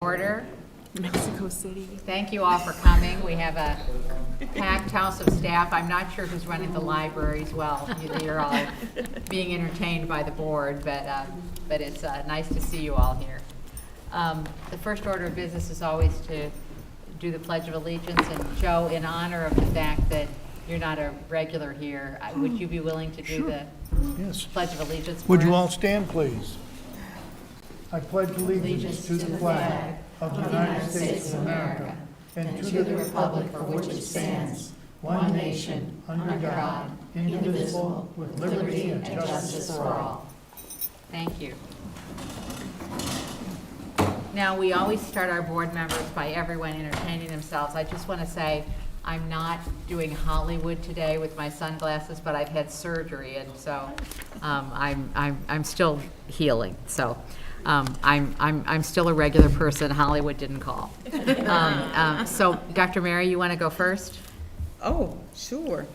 Order. Mexico City. Thank you all for coming. We have a packed house of staff. I'm not sure who's running the libraries. Well, you're all being entertained by the board, but it's nice to see you all here. The first order of business is always to do the Pledge of Allegiance. And Joe, in honor of the fact that you're not a regular here, would you be willing to do the Pledge of Allegiance for Would you us? all stand, please? I pledge allegiance to the flag of the United States of America and to the republic for which it stands, one nation, under God, indivisible, with liberty and justice for all. Thank you. Now, we always start our board members by everyone entertaining themselves. I just want to say, I'm not doing Hollywood today with my sunglasses, but I've had surgery, and so I'm still healing. So I'm still a regular person. Hollywood didn't call. So, Dr. Mary, you want to go first? Oh, sure.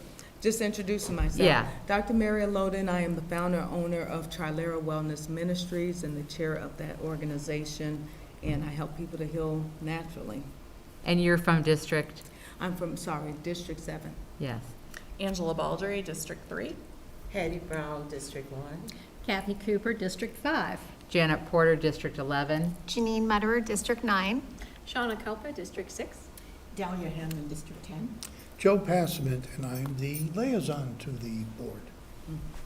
Just introducing myself. Yeah. Dr. Mary Loden, I am the founder and owner of Trilera Wellness Ministries and the chair of that organization, and I help people to heal naturally. And you're from District? I'm from, District 7. Yes. Angela Baldry, District 3. Hattie Brown, District 1. Kathy Cooper, District 5. Janet Porter, District 11. Janine Mutterer, District 9. Shauna Kelpa, District 6. Dahlia Handman, District 10. Joe Passament, and I'm the liaison to the board.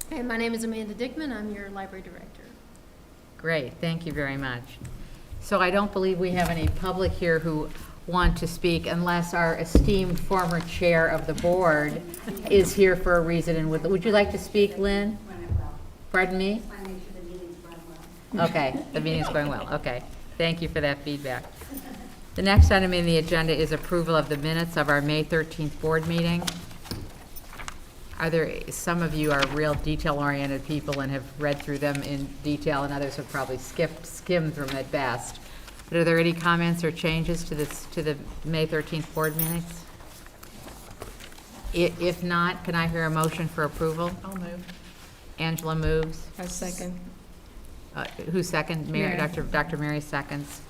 And my name is Amanda Dickman. I'm your library director. Great, thank you very much. So I don't believe we have any public here who want to speak unless our esteemed former chair of the board is here for a reason. And would you like to speak, Lynn? Pardon me? Okay, the meeting's going well. Okay, thank you for that feedback. The next item in the agenda is approval of the minutes of our May 13th board meeting. Some of you are real detail-oriented people and have read through them in detail, and others have probably skimmed them at best. But are there any comments or changes to the May 13th board minutes? If not, can I hear a motion for approval? I'll move. Angela moves. I second. Who second? Mary. Dr. Mary seconds.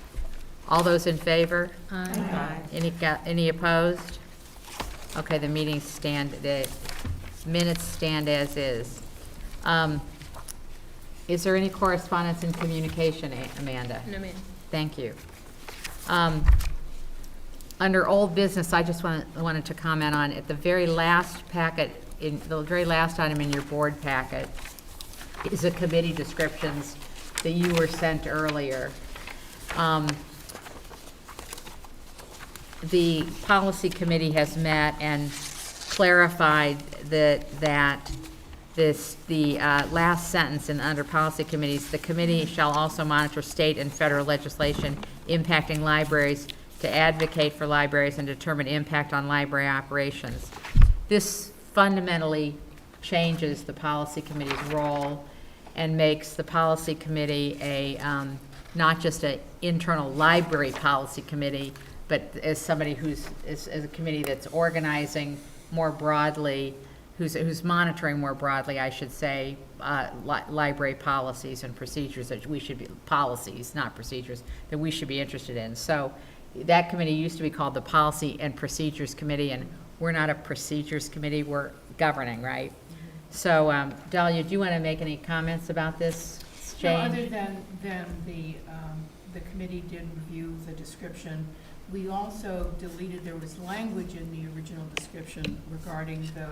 All those in favor? Aye. Any opposed? Okay, the minutes stand as is. Is there any correspondence and communication, Amanda? No, ma'am. Thank you. Under old business, I just wanted to comment on, at the very last packet, in the very last item in your board packet, is the committee descriptions that you were sent earlier. The policy committee has met and clarified that the last sentence under policy committees, the committee shall also monitor state and federal legislation impacting libraries to advocate for libraries and determine impact on library operations. This fundamentally changes the policy committee's role and makes the policy committee not just an internal library policy committee, but as somebody as a committee that's organizing more broadly, who's monitoring more broadly, I should say, library policies and procedures that we should be, policies, not procedures, that we should be interested in. So that committee used to be called the Policy and Procedures Committee, and we're not a procedures committee, we're governing, right? So, Dahlia, do you want to make any comments about this No, change? other than the committee did review the description. We also deleted, there was language in the original description regarding the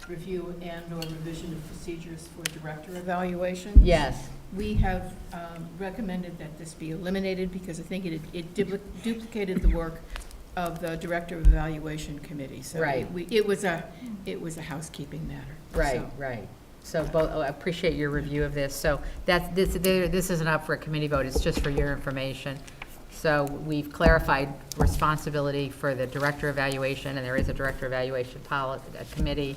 review and/or revision of procedures for director evaluations. Yes. We have recommended that this be eliminated because I think it duplicated the work of the director of evaluation committee. So Right. it was a housekeeping matter. Right, So- right. So I appreciate your review of this. So this isn't up for a committee vote, it's just for your information. So we've clarified responsibility for the director evaluation, and there is a director evaluation committee,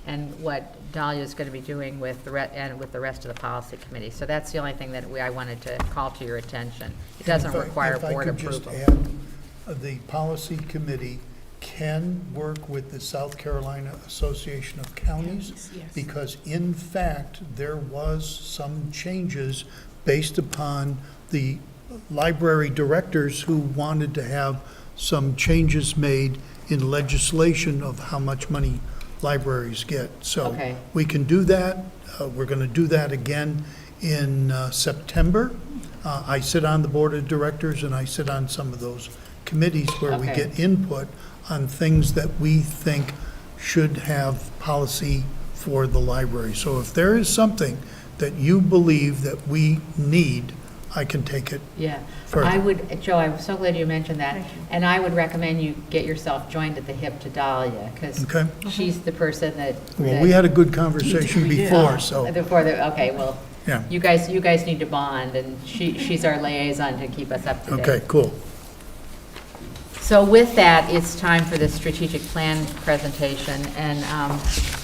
and what Dahlia is going to be doing with the rest of the policy committee. So that's the only thing that I wanted to call to your attention. It doesn't require board approval. If I could just add, the policy committee can work with the South Carolina Association of Counties, Yes. because in fact, there was some changes based upon the library directors who wanted to have some changes made in legislation of how much money libraries get. So Okay. we can do that. We're going to do that again in September. I sit on the board of directors, and I sit on some of those committees where we Okay. get input on things that we think should have policy for the library. So if there is something that you believe that we need, I can take it Yeah. further. I would, Joe, I'm so glad you mentioned that. And I would recommend you get yourself joined at the hip to Dahlia, because Okay? she's the person that. Well, we had a good conversation We did. before, so, Before the, okay, well, yeah. you guys need to bond, and she's our liaison to keep us up to date. Okay, cool. So with that, it's time for the strategic plan presentation, and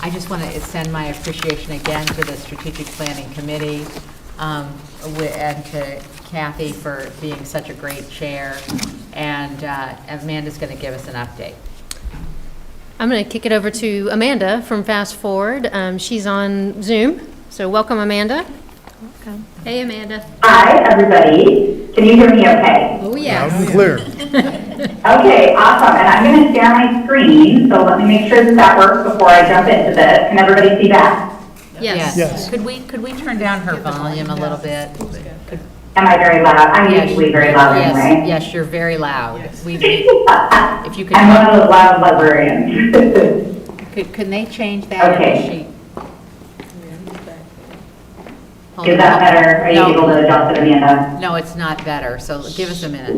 I just want to extend my appreciation again to the strategic planning committee, and to Kathy for being such a great chair, and Amanda's going to give us an update. I'm going to kick it over to Amanda from Fast Forward. She's on Zoom, so welcome, Amanda. Welcome. Hey, Amanda. Hi, everybody. Can you hear me okay? Oh, Loud yeah. and clear. Okay, awesome. And I'm going to share my screen, so let me make sure that works before I jump into this. Can everybody see that? Yes. Yes. Could we turn down her volume a little bit? Am I very loud? I'm Yes. usually very loud Yes, anyway. yes, you're very loud. If you could, I'm one of those loud librarians. can they change that in the Okay. sheet? Hold Is on. that better? Are you No. able to adjust it, Amanda? No, it's not better, so give us a minute.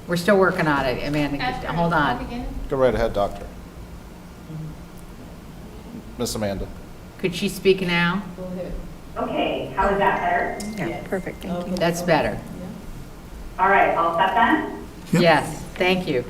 We're still working on it, Amanda, hold on. Go right ahead, Doctor. Miss Amanda. Could she speak now? Okay, how is that better? Yeah, perfect, thank you. That's better. All right, all set then? Yep. Yes, thank you.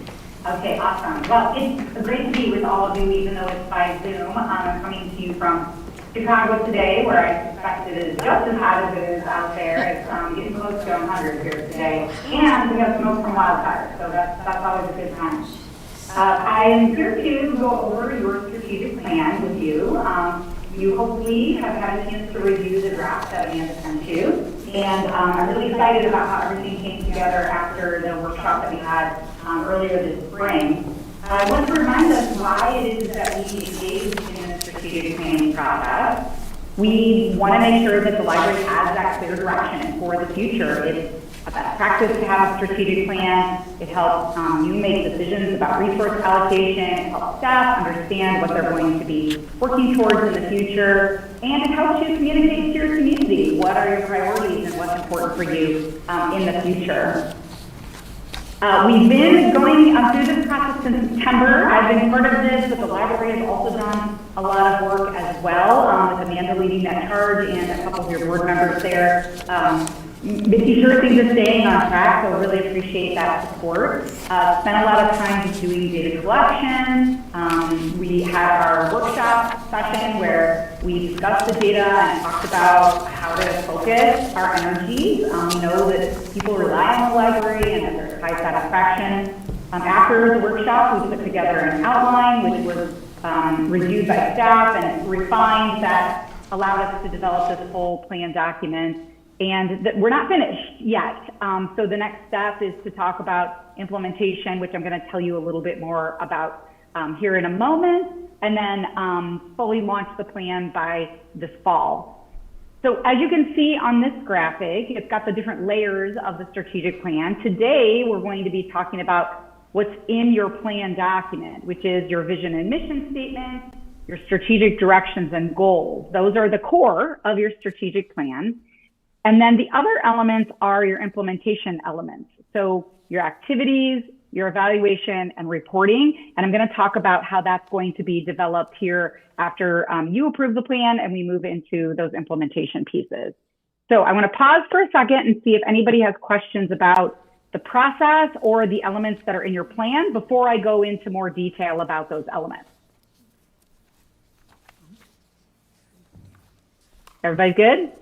Okay, awesome. Well, it's great to be with all of you, even though it's by Zoom. I'm coming to you from Chicago today, where I suspect it is just as hot as it is out there. It's getting close to 100 here today. And we have smoke from wildfires, so that's always a good time. I am here to go over your strategic plan with you. You hopefully have had a chance to review the draft that Amanda sent you. And I'm really excited about how everything came together after the workshop that we had earlier this spring. I want to remind us why it is that we engage in the strategic planning process. We want to make sure that the library has that clear direction for the future. It's a best practice to have a strategic plan. It helps you make decisions about resource allocation. It helps staff understand what they're going to be working towards in the future. And it helps you communicate to your community what are your priorities and what's important for you in the future. We've been going through this process since September. I've been part of this, but the library has also done a lot of work as well, with Amanda leading that charge and a couple of your board members there, making sure things are staying on track, so really appreciate that support. Spent a lot of time doing data collection. We had our workshop session where we discussed the data and talked about how to focus our energies. We know that people rely on the library and that there's high satisfaction. After the workshop, we put together an outline which was reviewed by staff and refined that allowed us to develop this whole plan document. And we're not finished yet. So the next step is to talk about implementation, which I'm going to tell you a little bit more about here in a moment, and then fully launch the plan by this fall. So as you can see on this graphic, it's got the different layers of the strategic plan. Today, we're going to be talking about what's in your plan document, which is your vision and mission statement, your strategic directions and goals. Those are the core of your strategic plan. And then the other elements are your implementation elements. So your activities, your evaluation and reporting. And I'm going to talk about how that's going to be developed here after you approve the plan and we move into those implementation pieces. So I want to pause for a second and see if anybody has questions about the process or the elements that are in your plan before I go into more detail about those elements. Everybody good?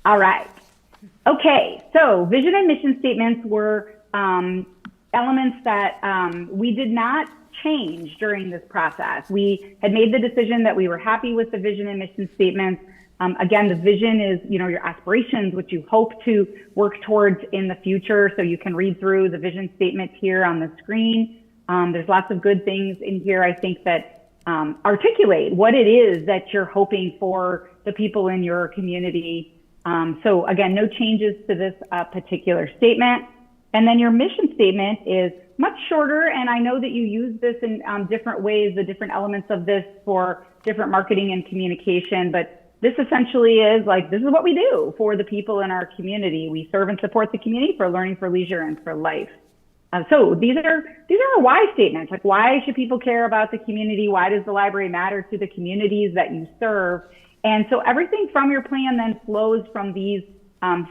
All right. Okay, so vision and mission statements were elements that we did not change during this process. We had made the decision that we were happy with the vision and mission statements. Again, the vision is, your aspirations, what you hope to work towards in the future. So you can read through the vision statement here on the screen. There's lots of good things in here, I think, that articulate what it is that you're hoping for the people in your community. So again, no changes to this particular statement. And then your mission statement is much shorter, and I know that you use this in different ways, the different elements of this for different marketing and communication, but this essentially is like, this is what we do for the people in our community. We serve and support the community for learning, for leisure, and for life. So these are why statements, like why should people care about the community? Why does the library matter to the communities that you serve? And so everything from your plan then flows from these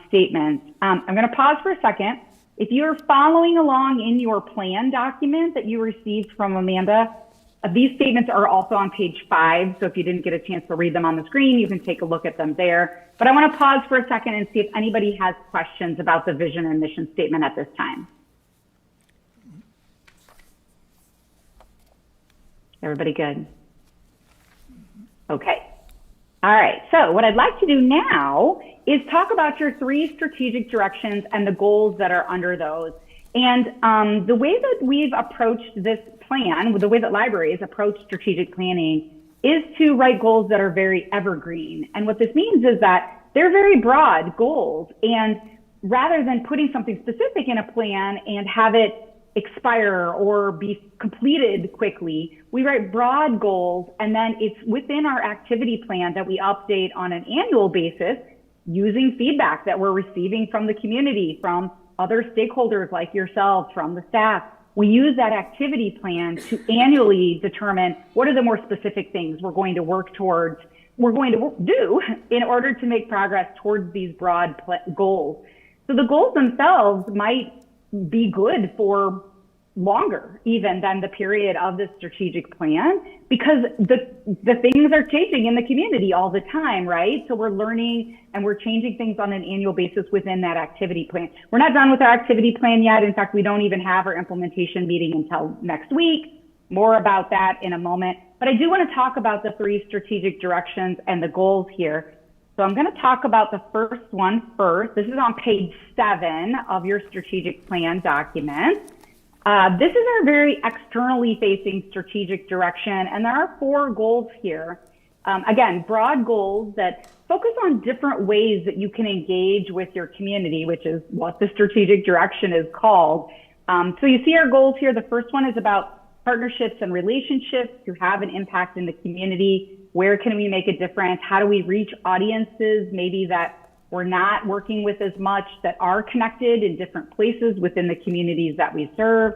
statements. I'm going to pause for a second. If you're following along in your plan document that you received from Amanda, these statements are also on page 5. So if you didn't get a chance to read them on the screen, you can take a look at them there. But I want to pause for a second and see if anybody has questions about the vision and mission statement at this time. Everybody good? Okay. All right. So what I'd like to do now is talk about your 3 strategic directions and the goals that are under those. And the way that we've approached this plan, the way that libraries approach strategic planning, is to write goals that are very evergreen. And what this means is that they're very broad goals. And rather than putting something specific in a plan and have it expire or be completed quickly, we write broad goals, and then it's within our activity plan that we update on an annual basis using feedback that we're receiving from the community, from other stakeholders like yourselves, from the staff. We use that activity plan to annually determine what are the more specific things we're going to work towards, we're going to do in order to make progress towards these broad goals. So the goals themselves might be good for longer even than the period of the strategic plan, because the things are changing in the community all the time, right? So we're learning and we're changing things on an annual basis within that activity plan. We're not done with our activity plan yet. In fact, we don't even have our implementation meeting until next week. More about that in a moment. But I do want to talk about the 3 strategic directions and the goals here. So I'm going to talk about the first one first. This is on page 7 of your strategic plan document. This is our very externally facing strategic direction, and there are 4 goals here. Again, broad goals that focus on different ways that you can engage with your community, which is what the strategic direction is called. So you see our goals here. The first one is about partnerships and relationships to have an impact in the community. Where can we make a difference? How do we reach audiences maybe that we're not working with as much, that are connected in different places within the communities that we serve?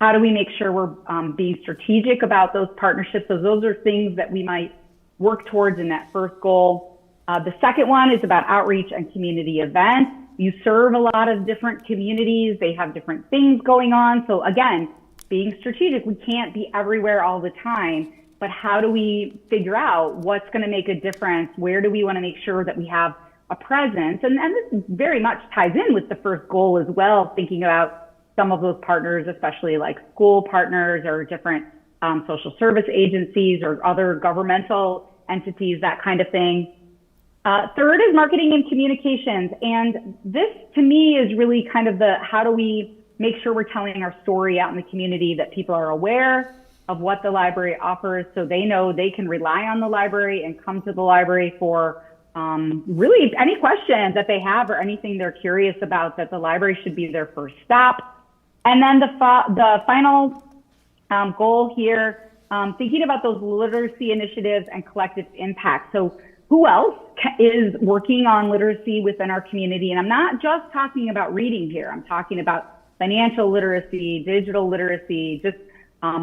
How do we make sure we're being strategic about those partnerships? So those are things that we might work towards in that first goal. The second one is about outreach and community events. You serve a lot of different communities. They have different things going on. So again, being strategic, we can't be everywhere all the time, but how do we figure out what's going to make a difference? Where do we want to make sure that we have a presence? And this very much ties in with the first goal as well, thinking about some of those partners, especially like school partners or different social service agencies or other governmental entities, that kind of thing. Third is marketing and communications. And this to me is really kind of the, how do we make sure we're telling our story out in the community, that people are aware of what the library offers so they know they can rely on the library and come to the library for really any questions that they have or anything they're curious about, that the library should be their first stop. And then the final goal here, thinking about those literacy initiatives and collective impact. So who else is working on literacy within our community? And I'm not just talking about reading here. I'm talking about financial literacy, digital literacy, just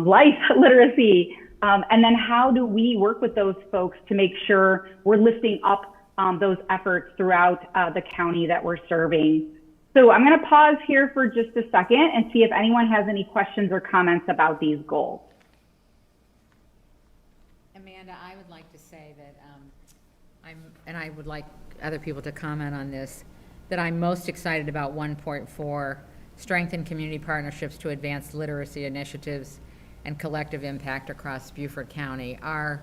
life literacy. And then how do we work with those folks to make sure we're lifting up those efforts throughout the county that we're serving? So I'm going to pause here for just a second and see if anyone has any questions or comments about these goals. Amanda, I would like to say that and I would like other people to comment on this, that I'm most excited about 1.4, strengthen community partnerships to advance literacy initiatives and collective impact across Beaufort County. Our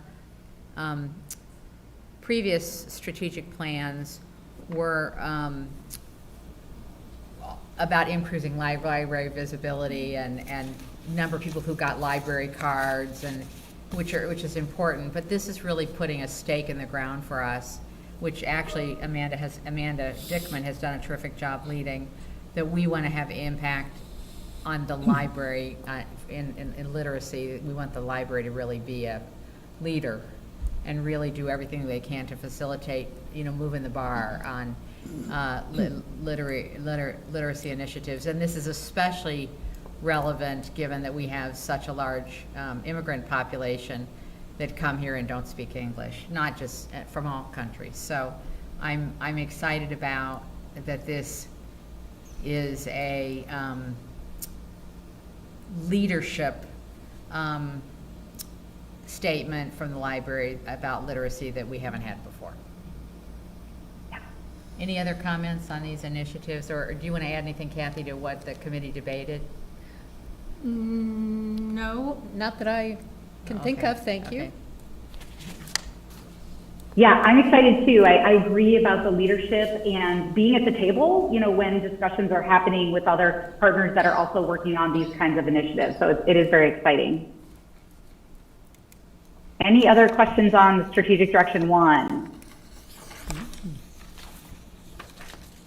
previous strategic plans were about increasing library visibility and number of people who got library cards, and which is important. But this is really putting a stake in the ground for us, which actually Amanda Dickman has done a terrific job leading, that we want to have impact on the library in literacy. We want the library to really be a leader and really do everything they can to facilitate, moving the bar on literacy initiatives. And this is especially relevant given that we have such a large immigrant population that come here and don't speak English, not just from all countries. So I'm excited about that. This is a leadership statement from the library about literacy that we haven't had before. Any other comments on these initiatives, or do you want to add anything, Kathy, to what the committee debated? No, not that I can think of, thank you. Okay. Yeah, I'm excited too. I agree about the leadership and being at the table, when discussions are happening with other partners that are also working on these kinds of initiatives. So it is very exciting. Any other questions on strategic direction 1?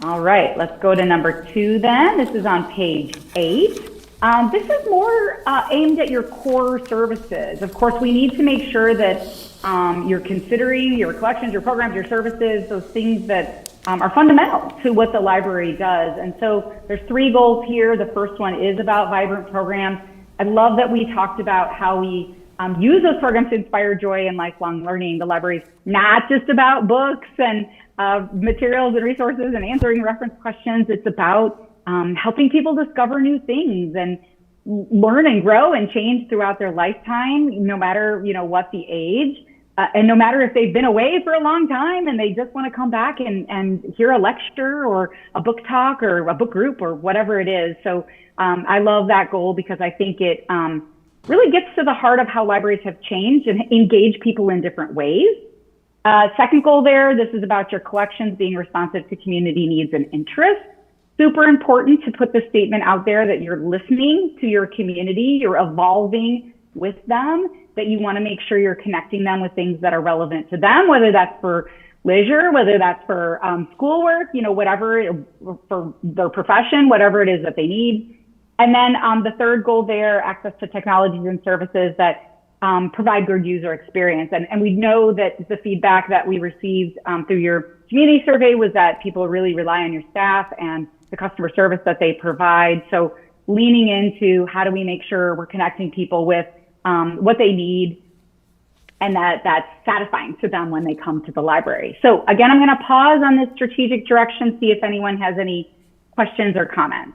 All right, let's go to number 2 then. This is on page 8. This is more aimed at your core services. Of course, we need to make sure that you're considering your collections, your programs, your services, those things that are fundamental to what the library does. And so there's 3 goals here. The first one is about vibrant programs. I love that we talked about how we use those programs to inspire joy and lifelong learning. The library's not just about books and materials and resources and answering reference questions. It's about helping people discover new things and learn and grow and change throughout their lifetime, no matter, what the age. And no matter if they've been away for a long time and they just want to come back and hear a lecture or a book talk or a book group or whatever it is. So I love that goal because I think it really gets to the heart of how libraries have changed and engage people in different ways. Second goal there, this is about your collections being responsive to community needs and interests. Super important to put the statement out there that you're listening to your community, you're evolving with them, that you want to make sure you're connecting them with things that are relevant to them, whether that's for leisure, whether that's for schoolwork, whatever, for their profession, whatever it is that they need. And then the third goal there, access to technologies and services that provide good user experience. And we know that the feedback that we received through your community survey was that people really rely on your staff and the customer service that they provide. So leaning into how do we make sure we're connecting people with what they need and that's satisfying to them when they come to the library. So again, I'm going to pause on this strategic direction, see if anyone has any questions or comments.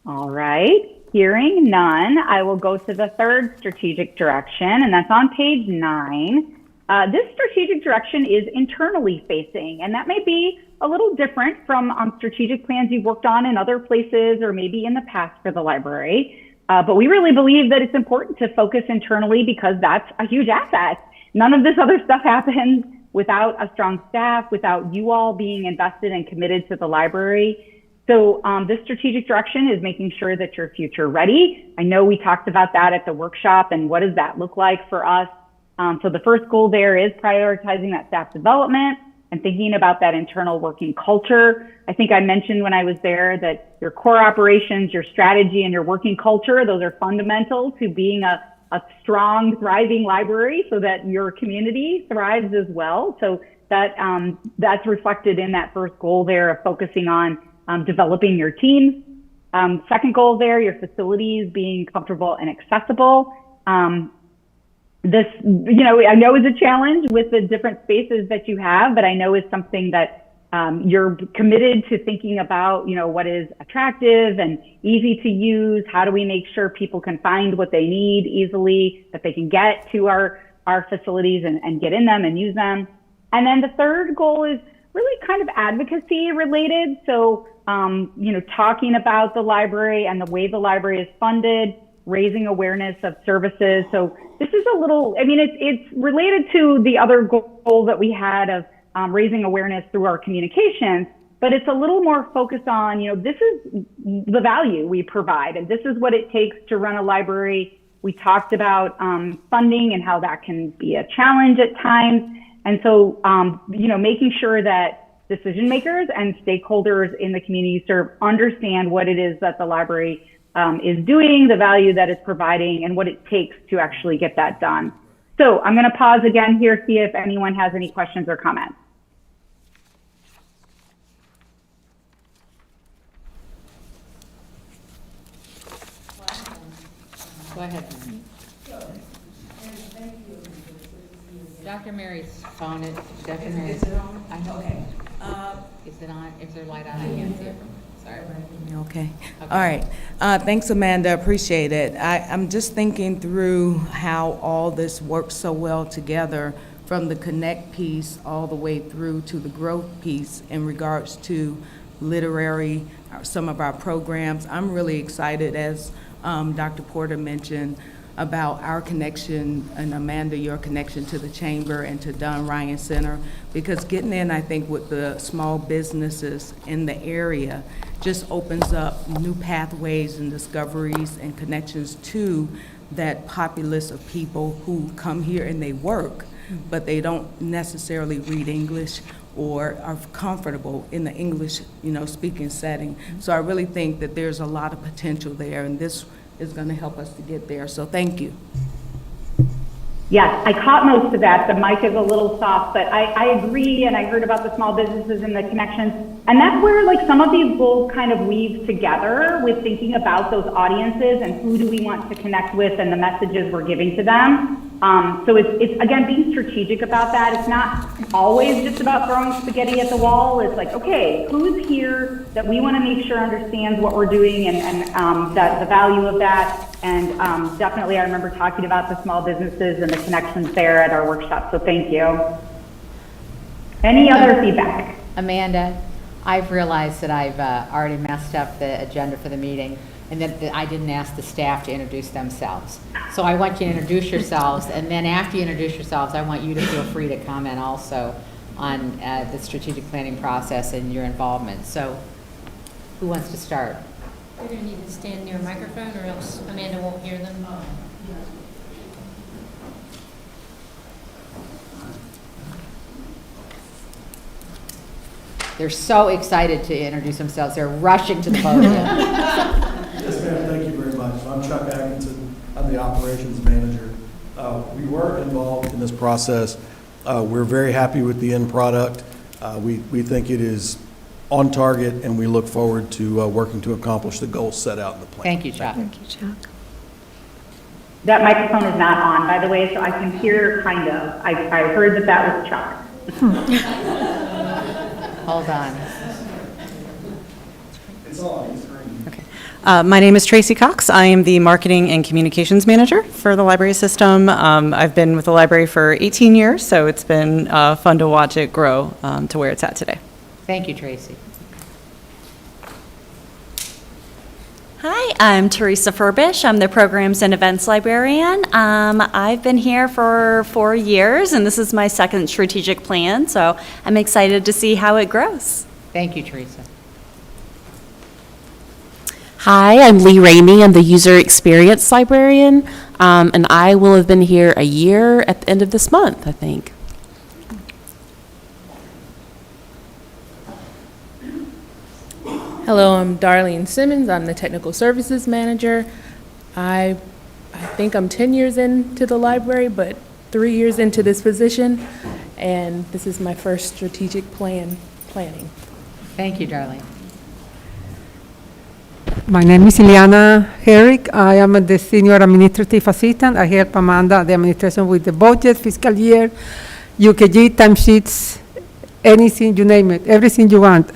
All right, hearing none, I will go to the third strategic direction, and that's on page 9. This strategic direction is internally facing, and that may be a little different from strategic plans you've worked on in other places or maybe in the past for the library. But we really believe that it's important to focus internally because that's a huge asset. None of this other stuff happens without a strong staff, without you all being invested and committed to the library. So this strategic direction is making sure that you're future ready. I know we talked about that at the workshop and what does that look like for us. So the first goal there is prioritizing that staff development and thinking about that internal working culture. I think I mentioned when I was there that your core operations, your strategy, and your working culture, those are fundamental to being a strong, thriving library so that your community thrives as well. So that that's reflected in that first goal there of focusing on developing your teams. Second goal there, your facilities being comfortable and accessible. This, I know is a challenge with the different spaces that you have, but I know is something that you're committed to thinking about, what is attractive and easy to use. How do we make sure people can find what they need easily, that they can get to our facilities and get in them and use them. And then the third goal is really kind of advocacy related. So, talking about the library and the way the library is funded, raising awareness of services. So this is a little, it's related to the other goal that we had of raising awareness through our communications, but it's a little more focused on, this is the value we provide, and this is what it takes to run a library. We talked about funding and how that can be a challenge at times. And so, making sure that decision makers and stakeholders in the community serve understand what it is that the library is doing, the value that it's providing, and what it takes to actually get that done. So I'm going to pause again here, see if anyone has any questions or comments. Go ahead. Dr. Mary's phone is definitely. Is it on? I know. Okay. Is it on? Is there light on? I can't see it. Sorry. Okay. All right. Thanks, Amanda. Appreciate it. I'm just thinking through how all this works so well together, from the connect piece all the way through to the growth piece in regards to literary, some of our programs. I'm really excited, as Dr. Porter mentioned, about our connection, and Amanda, your connection to the Chamber and to Don Ryan Center, because getting in, I think, with the small businesses in the area just opens up new pathways and discoveries and connections to that populace of people who come here and they work, but they don't necessarily read English or are comfortable in the English, speaking setting. So I really think that there's a lot of potential there, and this is going to help us to get there. So thank you. Yes, I caught most of that. The mic is a little soft, but I agree, and I heard about the small businesses and the connections. And that's where some of these goals kind of weave together with thinking about those audiences and who do we want to connect with and the messages we're giving to them. So it's again, being strategic about that. It's not always just about throwing spaghetti at the wall. It's okay, who's here that we want to make sure understands what we're doing and the value of that. And definitely I remember talking about the small businesses and the connections there at our workshop. So thank you. Any other feedback? Amanda, I've realized that I've already messed up the agenda for the meeting, and that I didn't ask the staff to introduce themselves. So I want you to introduce yourselves, and then after you introduce yourselves, I want you to feel free to comment also on the strategic planning process and your involvement. So who wants to start? You're going to need to stand near a microphone, or else Amanda won't hear them. They're so excited to introduce themselves. They're rushing to the podium. Yes, ma'am. Thank you very much. I'm Chuck Atkinson. I'm the operations manager. We were involved in this process. We're very happy with the end product. We think it is on target, and we look forward to working to accomplish the goals set out in the plan. Thank you, Chuck. Thank you, Chuck. That microphone is not on, by the way, so I can hear kind of. I heard that was Chuck. Hold on. It's all on the screen. Okay. My name is Tracey Cox. I am the Marketing and Communications Manager for the library system. I've been with the library for 18 years, so it's been fun to watch it grow to where it's at today. Thank you, Tracy. Hi, I'm Teresa Furbish. I'm the Programs and Events Librarian. I've been here for 4 years, and this is my second strategic plan, so I'm excited to see how it grows. Thank you, Teresa. Hi, I'm Lee Ramey. I'm the User Experience Librarian, and I will have been here a year at the end of this month, I think. Hello, I'm Darlene Simmons. I'm the Technical Services Manager. I think I'm 10 years into the library, but 3 years into this position, and this is my first strategic planning. Thank you, Darlene. My name is Ileana Herrick. I am the Senior Administrative Assistant. I help Amanda, the administration, with the budget, fiscal year, UKG, timesheets, anything, you name it, everything you want.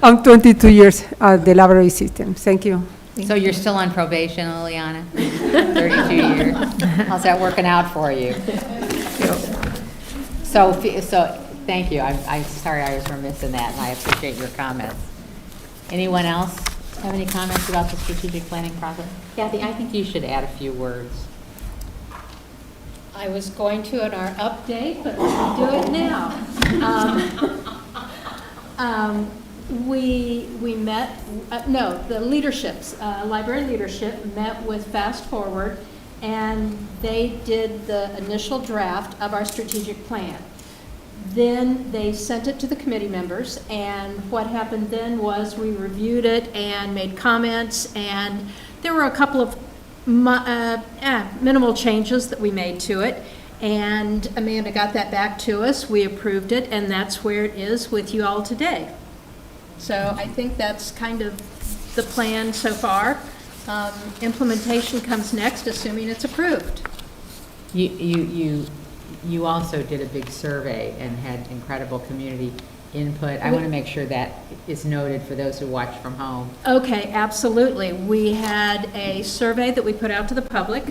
I'm 22 years at the library system. Thank you. So you're still on probation, Liliana? 32 years. How's that working out for you? So thank you. I'm sorry I was remiss in that, and I appreciate your comments. Anyone else have any comments about the strategic planning process? Kathy, I think you should add a few words. I was going to in our update, but let me do it now. We met, the leaderships, library leadership met with Fast Forward, and they did the initial draft of our strategic plan. Then they sent it to the committee members, and what happened then was we reviewed it and made comments, and there were a couple of minimal changes that we made to it, and Amanda got that back to us. We approved it, and that's where it is with you all today. So I think that's kind of the plan so far. Implementation comes next, assuming it's approved. You also did a big survey and had incredible community input. I want to make sure that is noted for those who watch from home. Okay, absolutely. We had a survey that we put out to the public.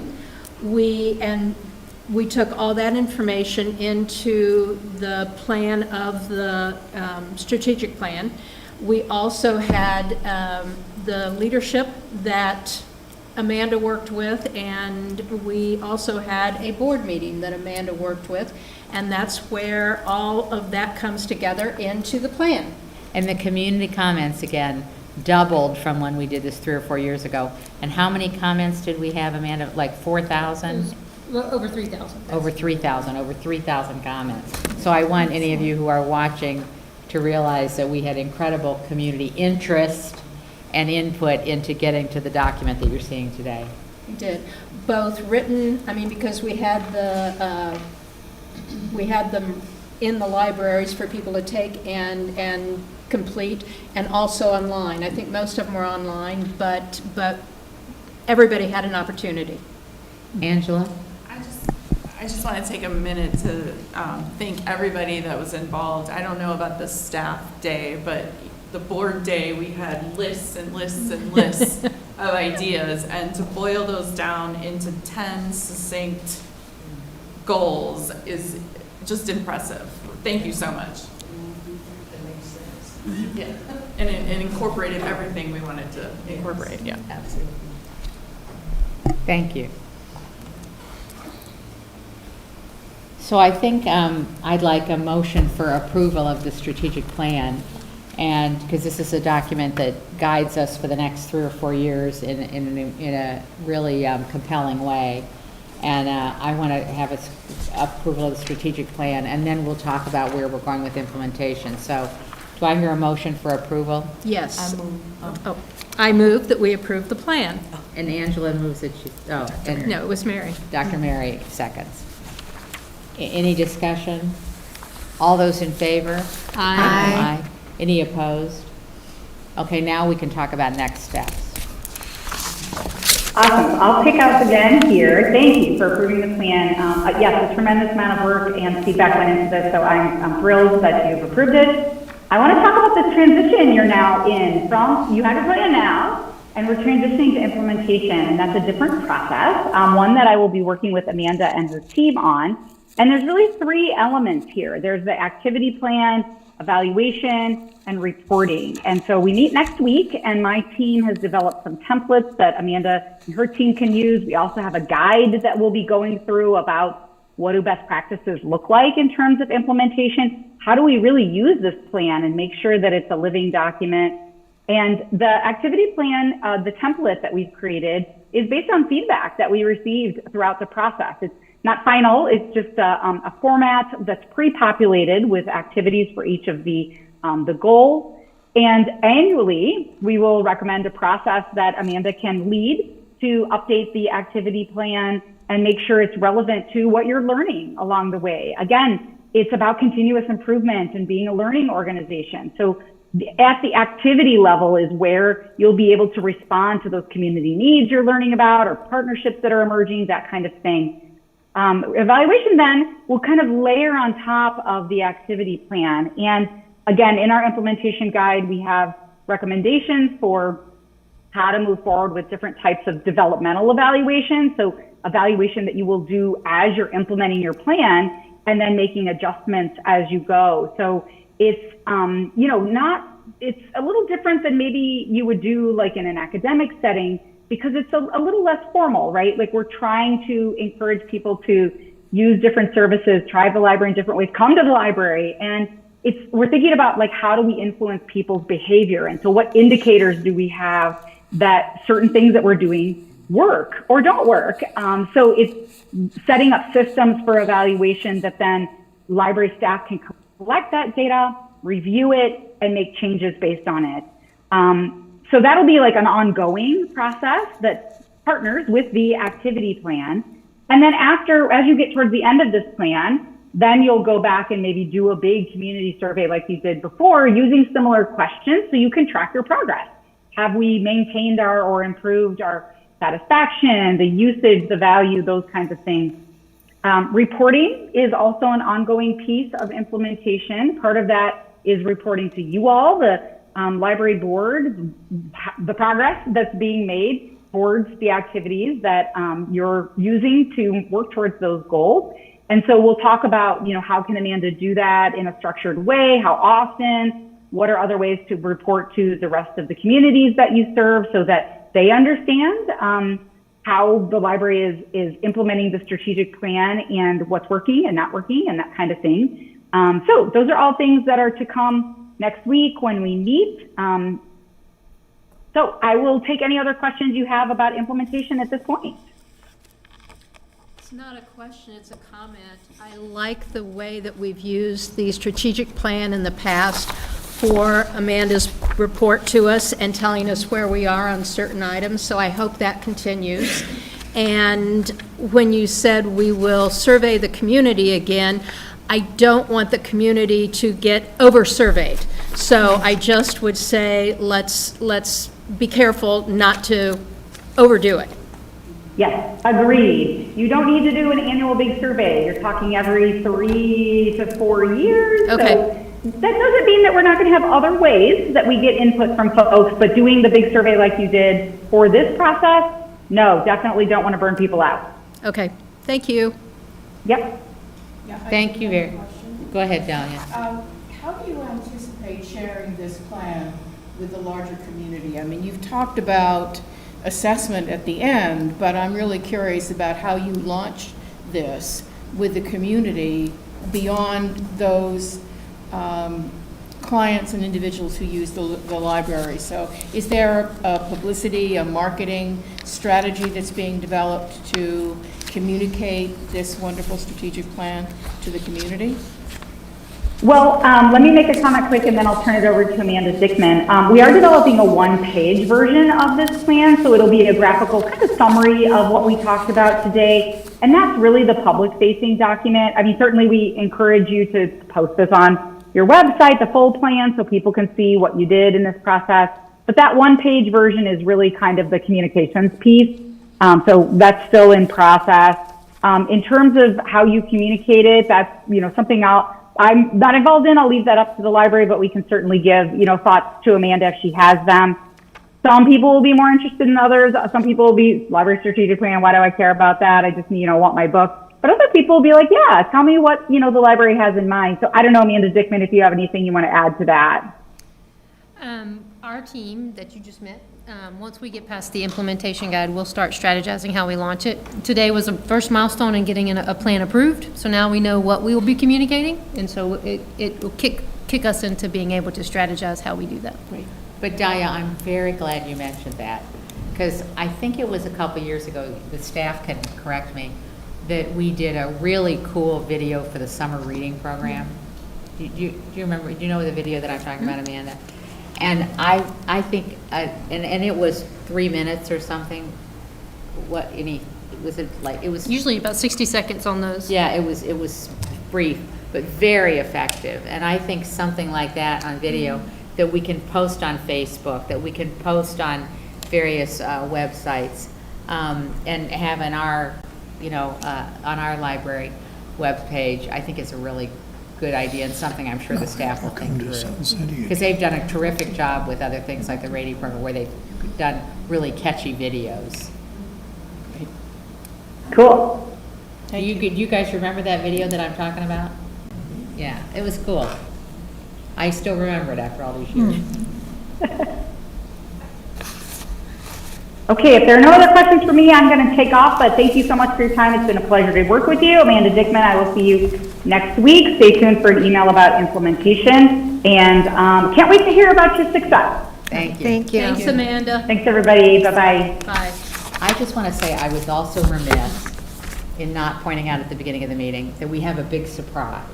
We took all that information into the plan of the strategic plan. We also had the leadership that Amanda worked with, and we also had a board meeting that Amanda worked with, and that's where all of that comes together into the plan. And the community comments, again, doubled from when we did this 3 or 4 years ago. And how many comments did we have, Amanda? Like 4,000? Over 3,000. Over 3,000 comments. So I want any of you who are watching to realize that we had incredible community interest and input into getting to the document that you're seeing today. We did, both written, because we had them in the libraries for people to take and complete, and also online. I think most of them were online, but everybody had an opportunity. Angela? I just want to take a minute to thank everybody that was involved. I don't know about the staff day, but the board day, we had lists and lists and lists of ideas, and to boil those down into 10 succinct goals is just impressive. Thank you so much. Yeah, and it incorporated everything we wanted to incorporate. Yeah, absolutely. Thank you. So I think I'd like a motion for approval of the strategic plan, and because this is a document that guides us for the next 3 or 4 years in a really compelling way. And I want to have approval of the strategic plan, and then we'll talk about where we're going with implementation. So do I hear a motion for approval? Yes. I move that we approve the plan. And Angela moves that no, it was Mary. Dr. Mary seconds. Any discussion? All those in favor? Aye. Any opposed? Okay, now we can talk about next steps. Awesome. I'll pick up again here. Thank you for approving the plan. Yes, a tremendous amount of work and feedback went into this, so I'm thrilled that you've approved it. I want to talk about the transition you're now in. From you have your plan now, and we're transitioning to implementation, and that's a different process, one that I will be working with Amanda and her team on. And there's really 3 elements here. There's the activity plan, evaluation, and reporting. And so we meet next week, and my team has developed some templates that Amanda and her team can use. We also have a guide that we'll be going through about what do best practices look like in terms of implementation. How do we really use this plan and make sure that it's a living document? And the activity plan, the template that we've created, is based on feedback that we received throughout the process. It's not final, it's just a format that's pre-populated with activities for each of the goals. And annually, we will recommend a process that Amanda can lead to update the activity plan and make sure it's relevant to what you're learning along the way. Again, it's about continuous improvement and being a learning organization. So at the activity level is where you'll be able to respond to those community needs you're learning about or partnerships that are emerging, that kind of thing. Evaluation then will kind of layer on top of the activity plan. And again, in our implementation guide, we have recommendations for how to move forward with different types of developmental evaluation. So evaluation that you will do as you're implementing your plan and then making adjustments as you go. So it's, it's a little different than maybe you would do like in an academic setting, because it's a little less formal, right? Like we're trying to encourage people to use different services, try the library in different ways, come to the library. And we're thinking about like, how do we influence people's behavior? And so what indicators do we have that certain things that we're doing work or don't work? So it's setting up systems for evaluation that then library staff can collect that data, review it, and make changes based on it. So that'll be like an ongoing process that partners with the activity plan. And then as you get towards the end of this plan, then you'll go back and maybe do a big community survey like you did before using similar questions so you can track your progress. Have we maintained or improved our satisfaction, the usage, the value, those kinds of things. Reporting is also an ongoing piece of implementation. Part of that is reporting to you all, the library board, the progress that's being made towards the activities that you're using to work towards those goals. And so we'll talk about, how can Amanda do that in a structured way? How often? What are other ways to report to the rest of the communities that you serve so that they understand how the library is implementing the strategic plan and what's working and not working and that kind of thing. So those are all things that are to come next week when we meet. So I will take any other questions you have about implementation at this point. It's not a question, it's a comment. I like the way that we've used the strategic plan in the past for Amanda's report to us and telling us where we are on certain items, so I hope that continues. And when you said we will survey the community again, I don't want the community to get over-surveyed. So I just would say let's be careful not to overdo it. Yes, agreed. You don't need to do an annual big survey. You're talking every 3 to 4 years. Okay. So that doesn't mean that we're not going to have other ways that we get input from folks, but doing the big survey like you did for this process, no, definitely don't want to burn people out. Okay, thank you. Yep. Thank you very much. Go ahead, Dahlia. How do you anticipate sharing this plan with the larger community? I mean, you've talked about assessment at the end, but I'm really curious about how you launch this with the community beyond those clients and individuals who use the library. So is there a publicity, a marketing strategy that's being developed to communicate this wonderful strategic plan to the community? Well, let me make a comment quick and then I'll turn it over to Amanda Dickman. We are developing a one-page version of this plan, so it'll be a graphical kind of summary of what we talked about today, and that's really the public-facing document. I mean, certainly we encourage you to post this on your website, the full plan, so people can see what you did in this process, but that one-page version is really kind of the communications piece, so that's still in process. In terms of how you communicate it, that's something I'm not involved in. I'll leave that up to the library, but we can certainly give, thoughts to Amanda if she has them. Some people will be more interested than others. Some people will be library strategic plan. Why do I care about that? I just, want my book. But other people will be like, yeah, tell me what, the library has in mind. So I don't know, Amanda Dickman, if you have anything you want to add to that. Our team that you just met, once we get past the implementation guide, we'll start strategizing how we launch it. Today was a first milestone in getting a plan approved, so now we know what we will be communicating, and so it will kick us into being able to strategize how we do that. Great. But Dahlia, I'm very glad you mentioned that, because I think it was a couple years ago, the staff can correct me, that we did a really cool video for the summer reading program. Do you remember, do you know the video that I'm talking about, Amanda? And I think, and it was 3 minutes or something. It was Usually about 60 seconds on those. Yeah, it was brief, but very effective. And I think something like that on video that we can post on Facebook, that we can post on various websites, and have in our on our library webpage, I think is a really good idea and something I'm sure the staff will think through. Because they've done a terrific job with other things like the radio program where they've done really catchy videos. Cool. Do you guys remember that video that I'm talking about? Yeah, it was cool. I still remember it after all these years. Okay, if there are no other questions for me, I'm going to take off, but thank you so much for your time. It's been a pleasure to work with you. Amanda Dickman, I will see you next week. Stay tuned for an email about implementation, and can't wait to hear about your success. Thank you. Thank you. Thanks, Amanda. Thanks, everybody. Bye-bye. Bye. I just want to say I was also remiss in not pointing out at the beginning of the meeting that we have a big surprise.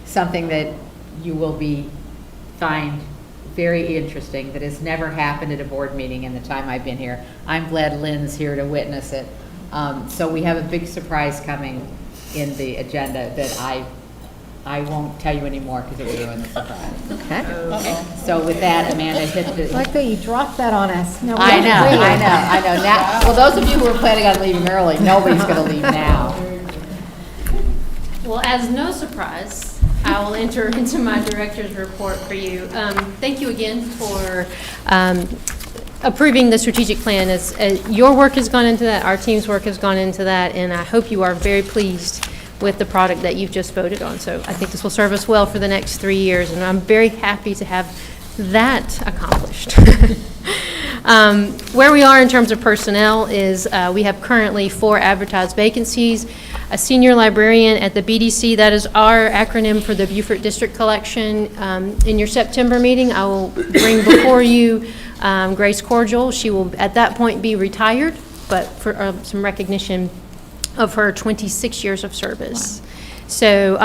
Something that you will find very interesting that has never happened at a board meeting in the time I've been here. I'm glad Lynn's here to witness it. So we have a big surprise coming in the agenda that I won't tell you anymore because it will ruin the surprise. Okay. So with that, Amanda, hit the. Like that you dropped that on us. No, I know. Now, well, those of you who were planning on leaving early, nobody's going to leave now. Well, as no surprise, I will enter into my director's report for you. Thank you again for approving the strategic plan. Your work has gone into that, our team's work has gone into that, and I hope you are very pleased with the product that you've just voted on. So I think this will serve us well for the next 3 years, and I'm very happy to have that accomplished. Where we are in terms of personnel is we have currently 4 advertised vacancies. A senior librarian at the BDC, that is our acronym for the Beaufort District Collection. In your September meeting, I will bring before you Grace Cordial. She will at that point be retired, but for some recognition of her 26 years of service. Wow. So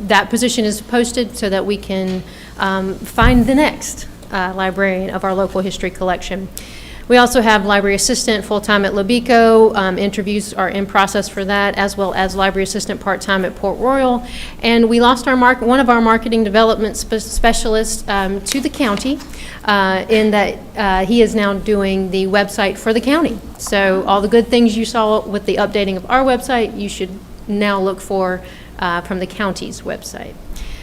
that position is posted so that we can find the next librarian of our local history collection. We also have library assistant full-time at Lobico. Interviews are in process for that, as well as library assistant part-time at Port Royal. And we lost one of our marketing development specialists to the county in that he is now doing the website for the county. So all the good things you saw with the updating of our website, you should now look for from the county's website.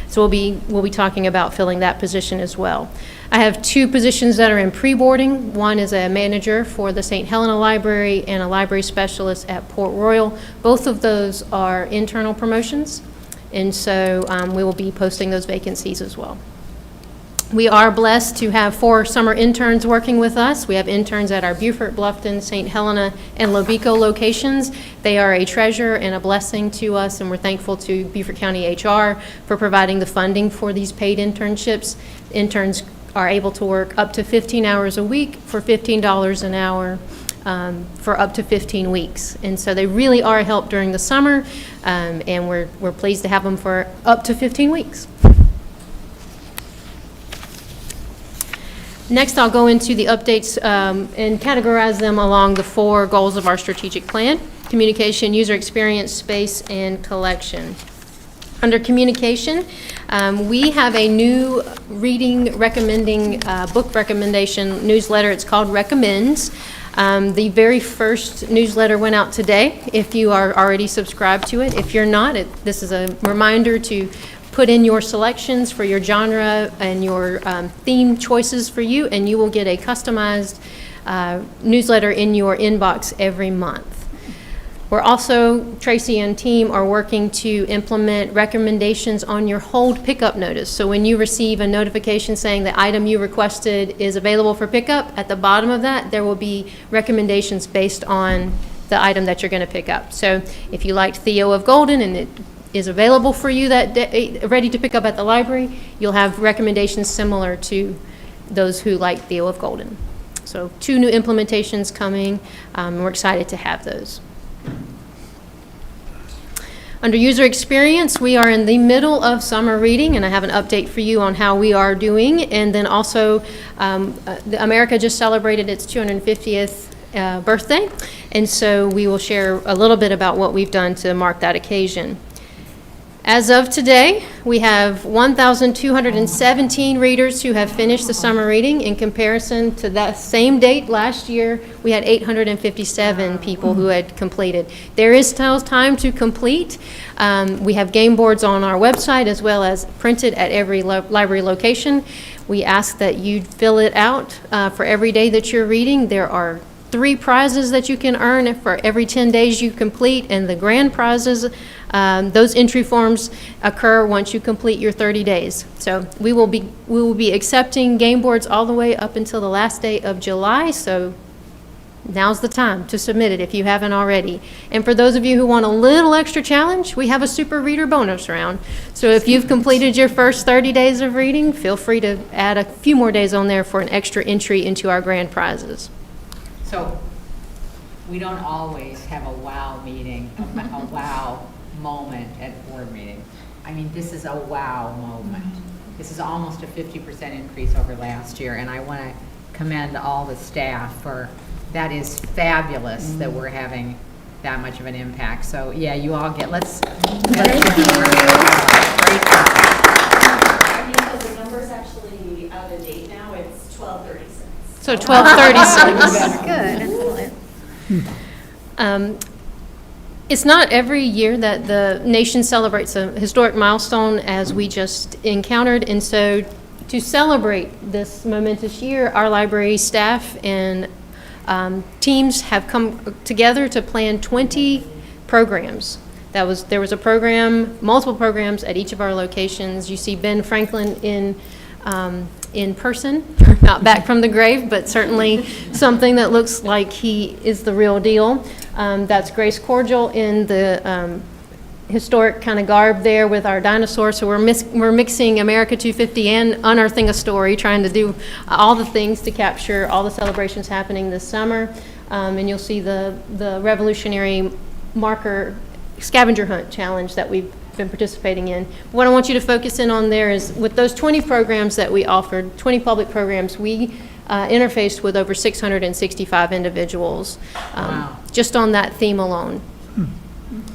So we'll be talking about filling that position as well. I have 2 positions that are in pre-boarding. One is a manager for the St. Helena Library and a library specialist at Port Royal. Both of those are internal promotions, and so we will be posting those vacancies as well. We are blessed to have 4 summer interns working with us. We have interns at our Beaufort, Bluffton, St. Helena, and Lobico locations. They are a treasure and a blessing to us, and we're thankful to Beaufort County HR for providing the funding for these paid internships. Interns are able to work up to 15 hours a week for $15 an hour for up to 15 weeks. And so they really are a help during the summer, and we're pleased to have them for up to 15 weeks. Next, I'll go into the updates and categorize them along the 4 goals of our strategic plan: communication, user experience, space, and collection. Under communication, we have a new reading recommending book recommendation newsletter. It's called Recommends. The very first newsletter went out today, if you are already subscribed to it. If you're not, this is a reminder to put in your selections for your genre and your theme choices for you, and you will get a customized newsletter in your inbox every month. We're also, Tracey and team are working to implement recommendations on your hold pickup notice. So when you receive a notification saying the item you requested is available for pickup, at the bottom of that, there will be recommendations based on the item that you're going to pick up. So if you liked Theo of Golden and it is available for you that day, ready to pick up at the library, you'll have recommendations similar to those who like Theo of Golden. So 2 new implementations coming. We're excited to have those. Under user experience, we are in the middle of summer reading, and I have an update for you on how we are doing. And then also, America just celebrated its 250th birthday, and so we will share a little bit about what we've done to mark that occasion. As of today, we have 1,217 readers who have finished the summer reading. In comparison to that same date last year, we had 857 people who had completed. There is still time to complete. We have game boards on our website as well as printed at every library location. We ask that you fill it out for every day that you're reading. There are 3 prizes that you can earn for every 10 days you complete, and the grand prizes, those entry forms occur once you complete your 30 days. So we will be accepting game boards all the way up until the last day of July, so now's the time to submit it if you haven't already. And for those of you who want a little extra challenge, we have a super reader bonus round. So if you've completed your first 30 days of reading, feel free to add a few more days on there for an extra entry into our grand prizes. So we don't always have a wow meeting, a wow moment at board meetings. I mean, this is a wow moment. This is almost a 50% increase over last year, and I want to commend all the staff for, that is fabulous that we're having that much of an impact. So yeah, you all get, let's great job. The number's actually out of date now, it's 1236. So 1236. Good. It's not every year that the nation celebrates a historic milestone as we just encountered, and so to celebrate this momentous year, our library staff and teams have come together to plan 20 programs. There was a program, multiple programs at each of our locations. You see Ben Franklin in person, not back from the grave, but certainly something that looks like he is the real deal. That's Grace Cordial in the historic kind of garb there with our dinosaurs. So we're mixing America 250 and Unearthing a Story, trying to do all the things to capture all the celebrations happening this summer. And you'll see the Revolutionary Marker Scavenger Hunt Challenge that we've been participating in. What I want you to focus in on there is with those 20 programs that we offered, 20 public programs, we interfaced with over 665 individuals just on that theme alone.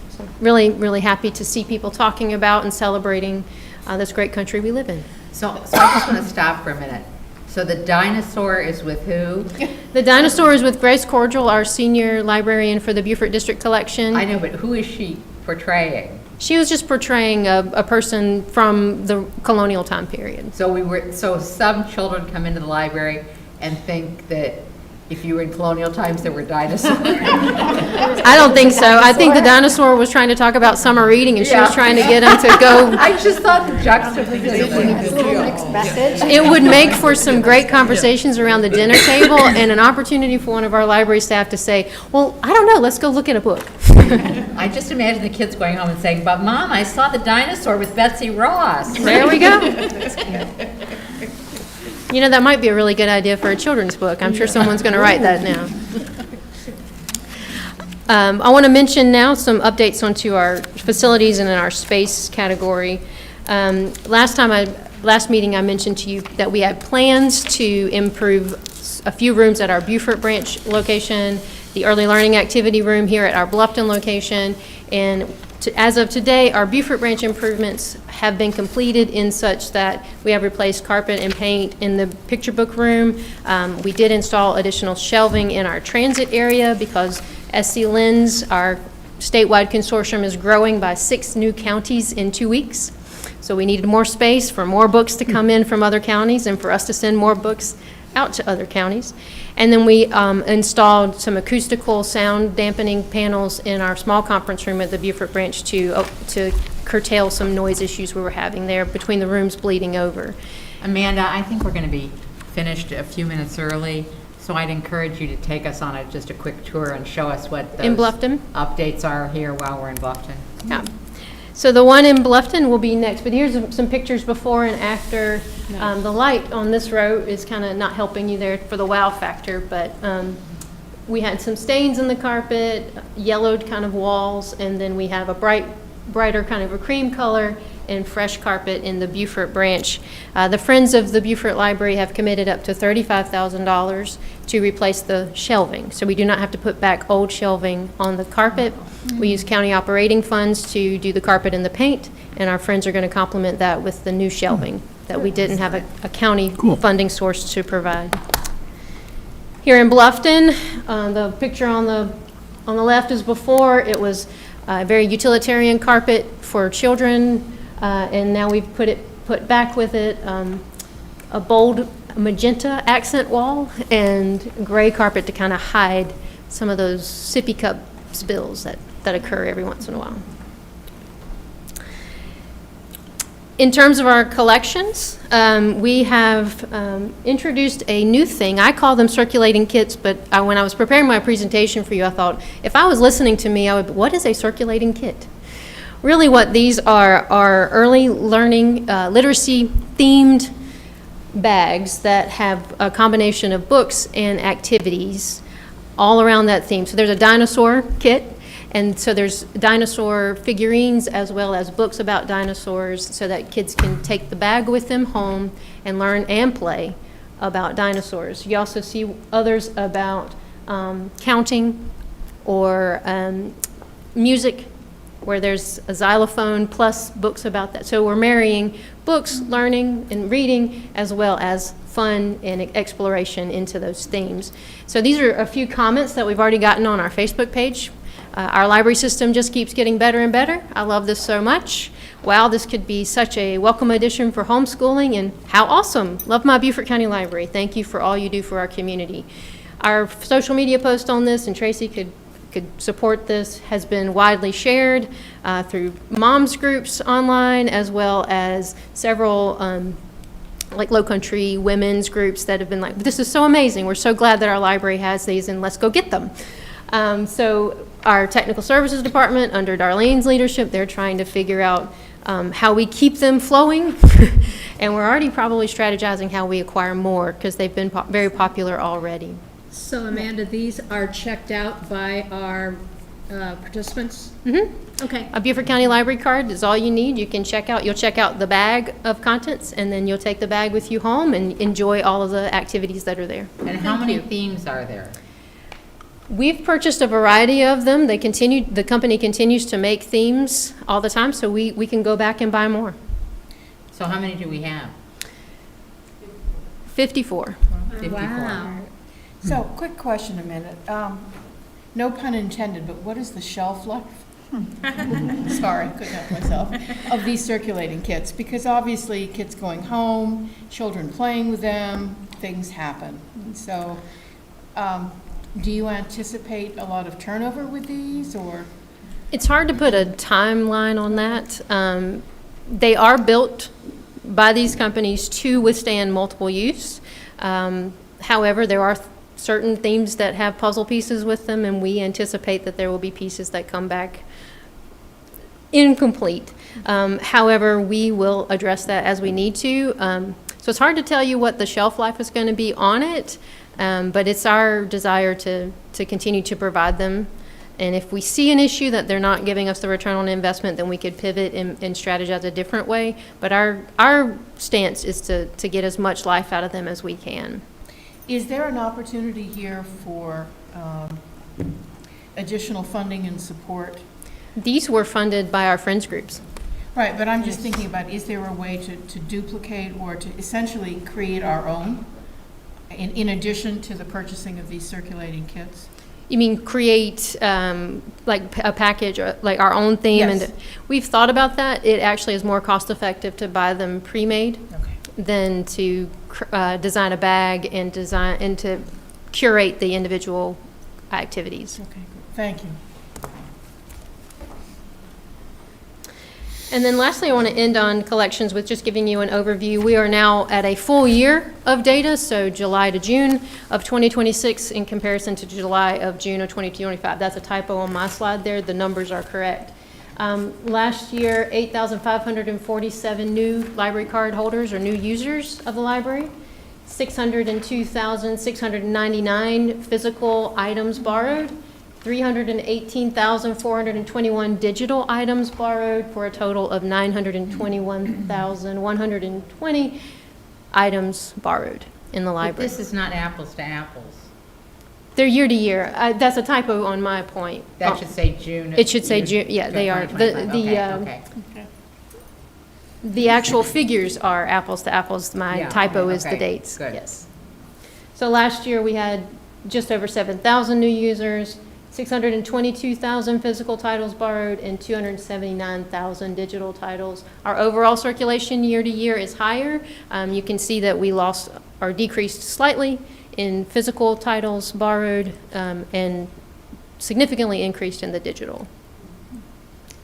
So really, really happy to see people talking about and celebrating this great country we live in. So I just want to stop for a minute. So the dinosaur is with who? The dinosaur is with Grace Cordial, our senior librarian for the Beaufort District Collection. I know, but who is she portraying? She was just portraying a person from the colonial time period. So some children come into the library and think that if you were in colonial times, there were dinosaurs. I don't think so. I think the dinosaur was trying to talk about summer reading, and she was trying to get them to go. I just thought the juxtaposition. It would make for some great conversations around the dinner table and an opportunity for one of our library staff to say, well, I don't know, let's go look at a book. I just imagine the kids going home and saying, but Mom, I saw the dinosaur with Betsy Ross. There we go. You know, that might be a really good idea for a children's book. I'm sure someone's going to write that now. I want to mention now some updates onto our facilities and in our space category. Last meeting I mentioned to you that we had plans to improve a few rooms at our Beaufort branch location, the early learning activity room here at our Bluffton location, and as of today, our Beaufort branch improvements have been completed in such that we have replaced carpet and paint in the picture book room. We did install additional shelving in our transit area because SC Lens, our statewide consortium, is growing by 6 new counties in 2 weeks. So we needed more space for more books to come in from other counties and for us to send more books out to other counties. And then we installed some acoustical sound dampening panels in our small conference room at the Beaufort branch to curtail some noise issues we were having there between the rooms bleeding over. Amanda, I think we're going to be finished a few minutes early, so I'd encourage you to take us on just a quick tour and show us what those in Bluffton updates are here while we're in Bluffton. Yeah. So the one in Bluffton will be next, but here's some pictures before and after. The light on this row is kind of not helping you there for the wow factor, but we had some stains in the carpet, yellowed kind of walls, and then we have a brighter kind of a cream color, and fresh carpet in the Beaufort branch. The Friends of the Beaufort Library have committed up to $35,000 to replace the shelving. So we do not have to put back old shelving on the carpet. We use county operating funds to do the carpet and the paint, and our friends are going to complement that with the new shelving that we didn't have a county funding source to provide. Here in Bluffton, the picture on the left is before. It was a very utilitarian carpet for children, and now we've put back with it a bold magenta accent wall and gray carpet to kind of hide some of those sippy cup spills that occur every once in a while. In terms of our collections, we have introduced a new thing. I call them circulating kits, but when I was preparing my presentation for you, I thought, if I was listening to me, what is a circulating kit? Really what these are early learning, literacy-themed bags that have a combination of books and activities all around that theme. So there's a dinosaur kit. And so there's dinosaur figurines as well as books about dinosaurs so that kids can take the bag with them home and learn and play about dinosaurs. You also see others about counting or music, where there's a xylophone plus books about that. So we're marrying books, learning, and reading, as well as fun and exploration into those themes. So these are a few comments that we've already gotten on our Facebook page. Our library system just keeps getting better and better. I love this so much. Wow, this could be such a welcome addition for homeschooling, and how awesome. Love my Beaufort County Library. Thank you for all you do for our community. Our social media post on this, and Tracey could support this, has been widely shared through moms groups online, as well as several like Low Country women's groups that have been like, this is so amazing. We're so glad that our library has these, and let's go get them. So our technical services department, under Darlene's leadership, they're trying to figure out how we keep them flowing. And we're already probably strategizing how we acquire more, because they've been very popular already. So Amanda, these are checked out by our participants? Mm-hmm. Okay. A Beaufort County Library card is all you need. You can check out, you'll check out the bag of contents, and then you'll take the bag with you home and enjoy all of the activities that are there. And how many themes are there? We've purchased a variety of them. The company continues to make themes all the time, so we can go back and buy more. So how many do we have? 54. 54. Wow. So, quick question, Amanda. No pun intended, but what is the shelf life? Sorry, couldn't help myself. Of these circulating kits, because obviously kids going home, children playing with them, things happen. So, do you anticipate a lot of turnover with these, or? It's hard to put a timeline on that. They are built by these companies to withstand multiple use. However, there are certain themes that have puzzle pieces with them, and we anticipate that there will be pieces that come back incomplete. However, we will address that as we need to. So it's hard to tell you what the shelf life is going to be on it, but it's our desire to continue to provide them. And if we see an issue that they're not giving us the return on investment, then we could pivot and strategize a different way. But our stance is to get as much life out of them as we can. Is there an opportunity here for additional funding and support? These were funded by our friends groups. Right, but I'm just thinking about, is there a way to duplicate or to essentially create our own in addition to the purchasing of these circulating kits? You mean create like a package, or like our own theme? Yes. And we've thought about that. It actually is more cost effective to buy them pre-made than to design a bag and to curate the individual activities. Okay, thank you. And then lastly, I want to end on collections with just giving you an overview. We are now at a full year of data, so July to June of 2026 in comparison to July of June of 2025. That's a typo on my slide there. The numbers are correct. Last year, 8,547 new library card holders or new users of the library, 602,699 physical items borrowed, 318,421 digital items borrowed for a total of 921,120 items borrowed in the But library. this is not apples to apples. They're year to year. That's a typo on my point. That should say June. It should say June, yeah, they are. Okay. The actual figures are apples to apples. My Yeah, typo is the okay, dates. good. Yes. So last year, we had just over 7,000 new users, 622,000 physical titles borrowed, and 279,000 digital titles. Our overall circulation year to year is higher. You can see that we lost or decreased slightly in physical titles borrowed, and significantly increased in the digital.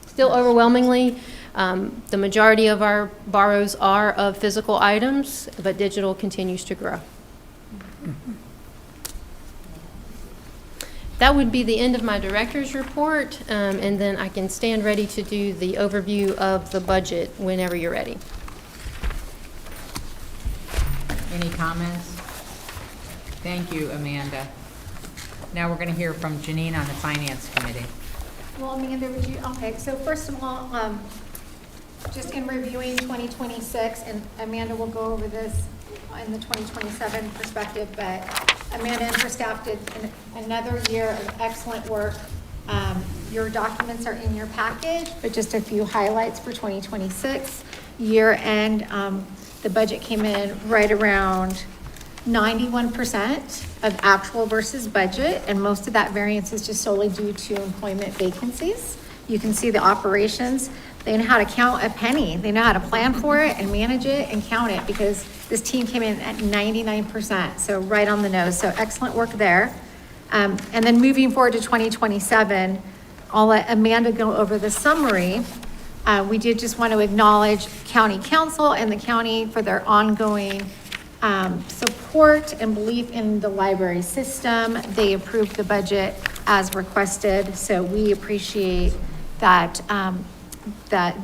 Still overwhelmingly, the majority of our borrows are of physical items, but digital continues to grow. That would be the end of my director's report, and then I can stand ready to do the overview of the budget whenever you're ready. Any comments? Thank you, Amanda. Now we're going to hear from Janine on the Finance Committee. Well, Amanda, would you, okay, so first of all, just in reviewing 2026, and Amanda will go over this in the 2027 perspective, but Amanda and her staff did another year of excellent work. Your documents are in your package, but just a few highlights for 2026. Year end, the budget came in right around 91% of actual versus budget, and most of that variance is just solely due to employment vacancies. You can see the operations. They know how to count a penny. They know how to plan for it and manage it and count it, because this team came in at 99%, so right on the nose. So excellent work there. And then moving forward to 2027, I'll let Amanda go over the summary. We did just want to acknowledge County Council and the county for their ongoing support and belief in the library system. They approved the budget as requested, so we appreciate that, that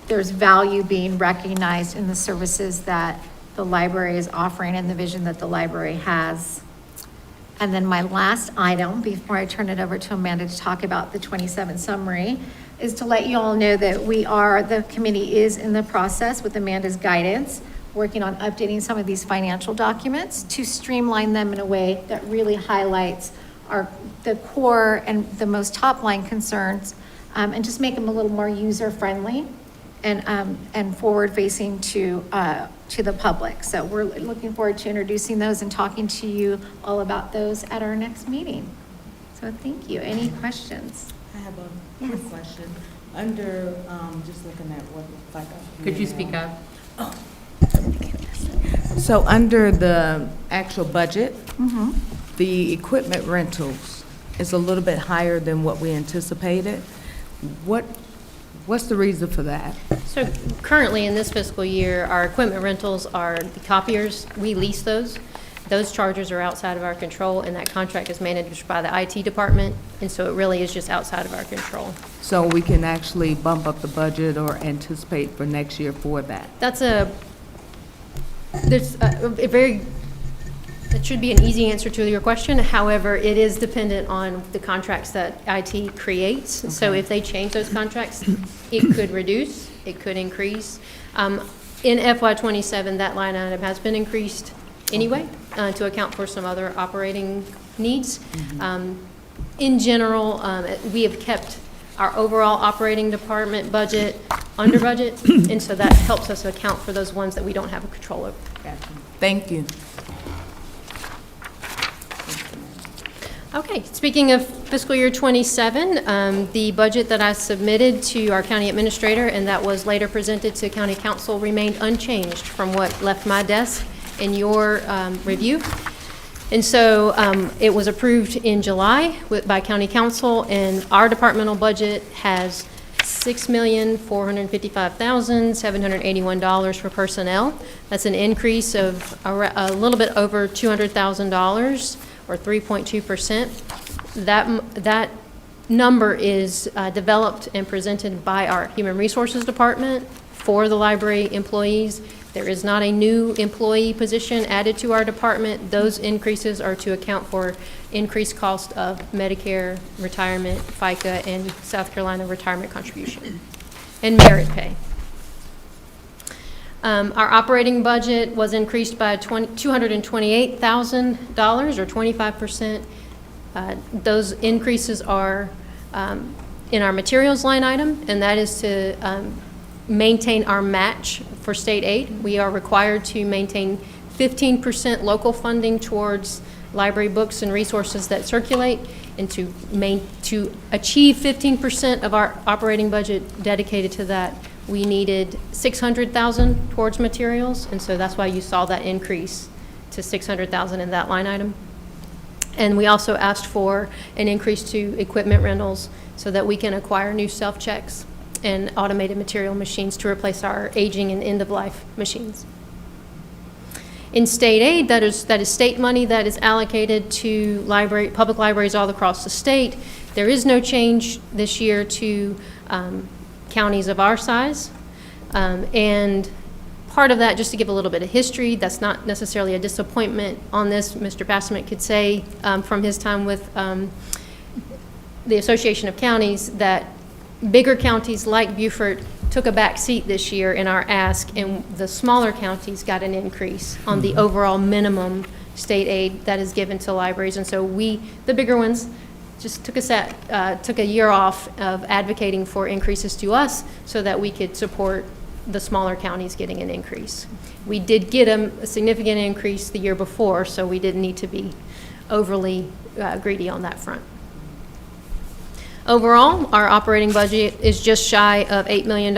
there's value being recognized in the services that the library is offering and the vision that the library has. And then my last item, before I turn it over to Amanda to talk about the 27 summary, is to let you all know that the committee is in the process with Amanda's guidance, working on updating some of these financial documents to streamline them in a way that really highlights the core and the most top line concerns, and just make them a little more user-friendly and forward-facing to the public. So we're looking forward to introducing those and talking to you all about those at our next meeting. So thank you. Any questions? I have a quick question. Under, just looking at what looks like Could you speak up? So under the actual budget, the equipment rentals is a little bit higher than what we anticipated. What's the reason for that? So currently in this fiscal year, our equipment rentals are the copiers. We lease those. Those charges are outside of our control, and that contract is managed by the IT department, and so it really is just outside of our control. So we can actually bump up the budget or anticipate for next year for that? It should be an easy answer to your question. However, it is dependent on the contracts that IT creates. Okay. So if they change those contracts, it could reduce, it could increase. In FY27, that line item has been increased anyway, to account for some other operating needs. In general, we have kept our overall operating department budget under budget, and so that helps us account for those ones that we don't have a control over. Gotcha. Thank you. Okay, speaking of fiscal year 27, the budget that I submitted to our county administrator and that was later presented to county council remained unchanged from what left my desk in your review. And so it was approved in July by county council, and our departmental budget has $6,455,781 for personnel. That's an increase of a little bit over $200,000, or 3.2%. That number is developed and presented by our Human Resources Department for the library employees. There is not a new employee position added to our department. Those increases are to account for increased cost of Medicare, retirement, FICA, and South Carolina retirement contribution, and merit pay. Our operating budget was increased by $228,000, or 25%. Those increases are in our materials line item, and that is to maintain our match for state aid. We are required to maintain 15% local funding towards library books and resources that circulate, and to achieve 15% of our operating budget dedicated to that, we needed $600,000 towards materials, and so that's why you saw that increase to $600,000 in that line item. And we also asked for an increase to equipment rentals so that we can acquire new self-checks and automated material machines to replace our aging and end-of-life machines. In state aid, that is state money that is allocated to public libraries all across the state. There is no change this year to counties of our size. And part of that, just to give a little bit of history, that's not necessarily a disappointment on this. Mr. Bassament could say from his time with the Association of Counties that bigger counties like Beaufort took a back seat this year in our ask, and the smaller counties got an increase on the overall minimum state aid that is given to libraries. And so we, the bigger ones, just took a year off of advocating for increases to us so that we could support the smaller counties getting an increase. We did get a significant increase the year before, so we didn't need to be overly greedy on that front. Overall, our operating budget is just shy of $8 million,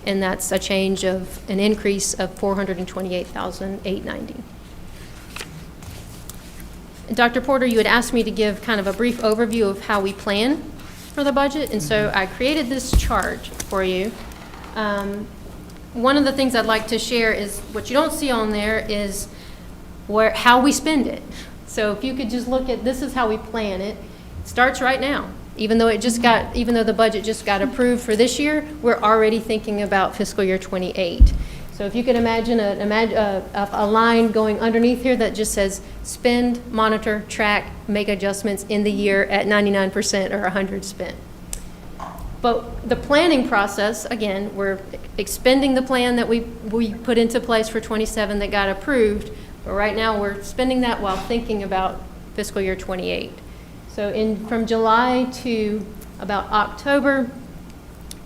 and that's a change of an increase of $428,890. Dr. Porter, you had asked me to give kind of a brief overview of how we plan for the budget, and so I created this chart for you. One of the things I'd like to share is what you don't see on there is how we spend it. So if you could just look at, this is how we plan it. It starts right now. Even though the budget just got approved for this year, we're already thinking about fiscal year 28. So if you could imagine a line going underneath here that just says spend, monitor, track, make adjustments in the year at 99% or 100 spent. But the planning process, again, we're expending the plan that we put into place for 27 that got approved, but right now we're spending that while thinking about fiscal year 28. So from July to about October,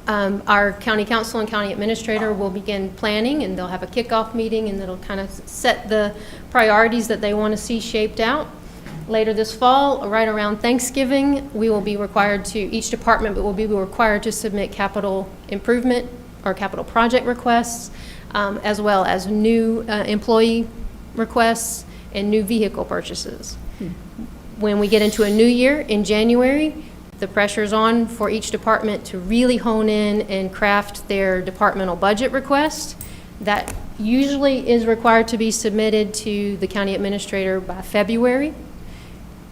our county council and county administrator will begin planning, and they'll have a kickoff meeting, and that'll kind of set the priorities that they want to see shaped out. Later this fall, right around Thanksgiving, we will be required to, each department will be required to submit capital improvement or capital project requests, as well as new employee requests and new vehicle purchases. When we get into a new year in January, the pressure's on for each department to really hone in and craft their departmental budget request. That usually is required to be submitted to the county administrator by February.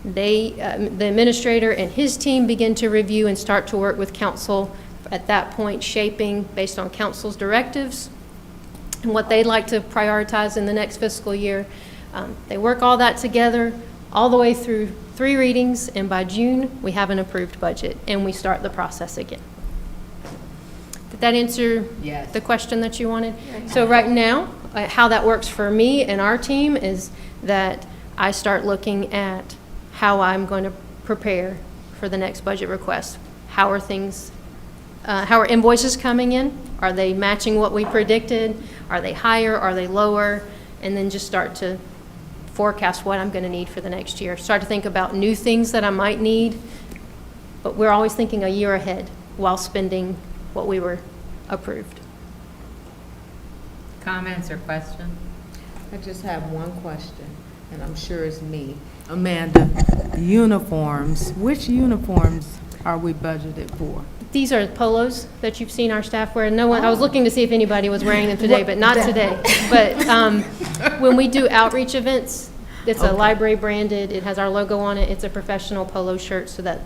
The administrator and his team begin to review and start to work with council at that point, shaping based on council's directives and what they'd like to prioritize in the next fiscal year. They work all that together all the way through 3 readings, and by June, we have an approved budget, and we start the process again. Did that answer the question that you wanted? So right now, how that works for me and our team is that I start looking at how I'm going to prepare for the next budget request. How are invoices coming in? Are they matching what we predicted? Are they higher? Are they lower? And then just start to forecast what I'm going to need for the next year. Start to think about new things that I might need, but we're always thinking a year ahead while spending what we were approved. Comments or questions? I just have one question, and I'm sure it's me. Amanda, uniforms, which uniforms are we budgeted for? These are polos that you've seen our staff wear. No one, I was looking to see if anybody was wearing them today, but not today. But when we do outreach events, it's a library branded, it has our logo on it, it's a professional polo shirt so that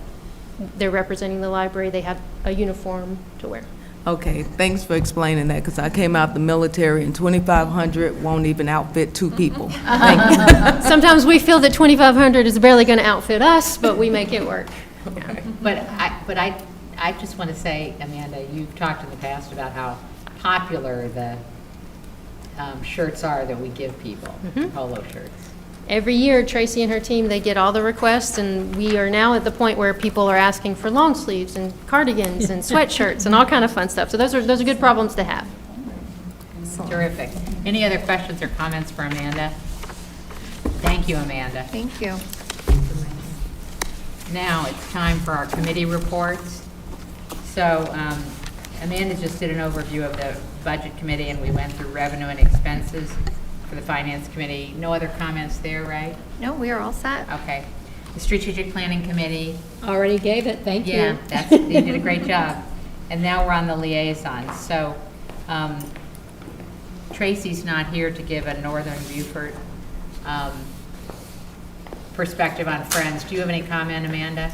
they're representing the library, they have a uniform to wear. Okay, thanks for explaining that, because I came out the military and 2,500 won't even outfit two people. Thank you. Sometimes we feel that 2,500 is barely going to outfit us, but we make it work. But I just want to say, Amanda, you've talked in the past about how popular the shirts are that we give people, polo shirts. Every year, Tracey and her team, they get all the requests, and we are now at the point where people are asking for long sleeves and cardigans and sweatshirts and all kind of fun stuff. So those are good problems to have. Terrific. Any other questions or comments for Amanda? Thank you, Amanda. Thank you. Now it's time for our committee reports. So Amanda just did an overview of the budget committee, and we went through revenue and expenses for the finance committee. No other comments there, right? No, we are all set. Okay. The strategic planning committee. Already gave it, thank you. Yeah, you did a great job. And now we're on the liaisons. So Tracey's not here to give a Northern Beaufort perspective on Friends. Do you have any comment, Amanda?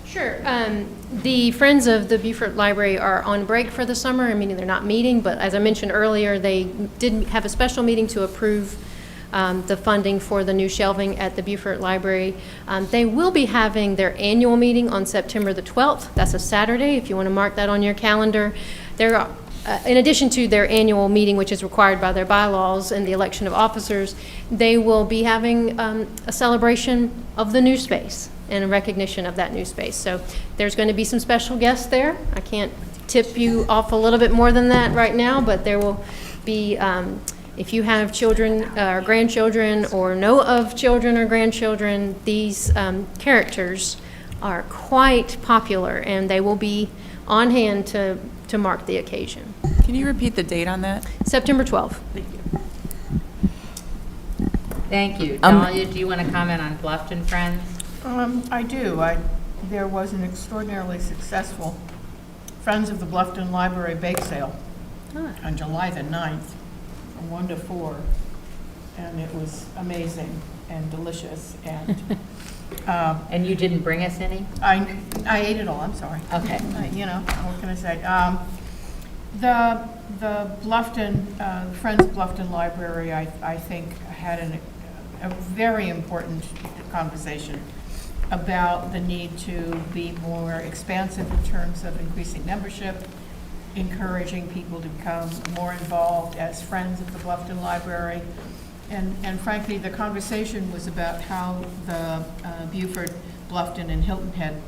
Sure. The Friends of the Beaufort Library are on break for the summer, meaning they're not meeting, but as I mentioned earlier, they did have a special meeting to approve the funding for the new shelving at the Beaufort Library. They will be having their annual meeting on September the 12th. That's a Saturday, if you want to mark that on your calendar. They're in addition to their annual meeting, which is required by their bylaws and the election of officers, they will be having a celebration of the new space and a recognition of that new space. So there's going to be some special guests there. I can't tip you off a little bit more than that right now, but there will be, if you have children or grandchildren or know of children or grandchildren, these characters are quite popular, and they will be on hand to mark the occasion. Can you repeat the date on that? September 12th. Thank you. Thank you. Dahlia, do you want to comment on Bluffton Friends? I do. There was an extraordinarily successful Friends of the Bluffton Library bake sale on July the 9th from 1 to 4, and it was amazing and delicious. And and you didn't bring us any? I ate it all. I'm sorry. Okay. You know, what can I say? The Bluffton Friends of Bluffton Library, I think, had a very important conversation about the need to be more expansive in terms of increasing membership, encouraging people to become more involved as friends of the Bluffton Library. And frankly, the conversation was about how the Beaufort, Bluffton, and Hilton Head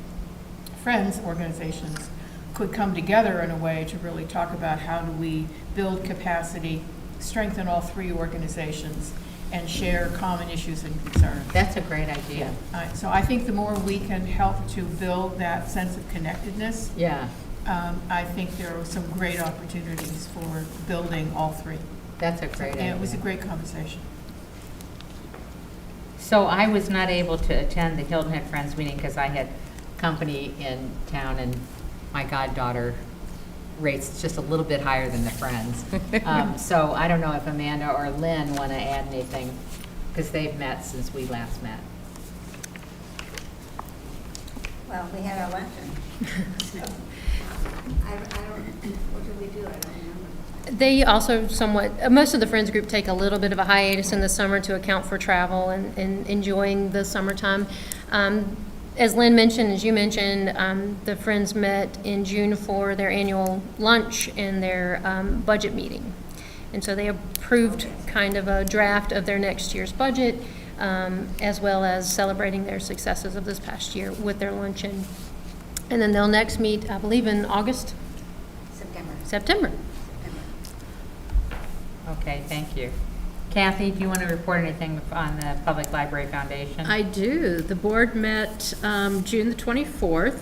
Friends organizations could come together in a way to really talk about how do we build capacity, strengthen all three organizations, and share common issues and concerns. That's a great idea. So I think the more we can help to build that sense of connectedness, I think there are some great opportunities for building all three. That's a great idea. It was a great conversation. So I was not able to attend the Hilton Head Friends meeting because I had company in town, and my goddaughter rates just a little bit higher than the Friends. So I don't know if Amanda or Lynn want to add anything, because they've met since we last met. Well, we had our luncheon. So, I don't, what did we do? I don't remember. They also somewhat, most of the Friends group take a little bit of a hiatus in the summer to account for travel and enjoying the summertime. As Lynn mentioned, as you mentioned, the Friends met in June for their annual lunch and their budget meeting. And so they approved kind of a draft of their next year's budget, as well as celebrating their successes of this past year with their luncheon. And then they'll next meet, I believe, in August? September. Okay, thank you. Kathy, do you want to report anything on the Public Library Foundation? I do. The board met June the 24th.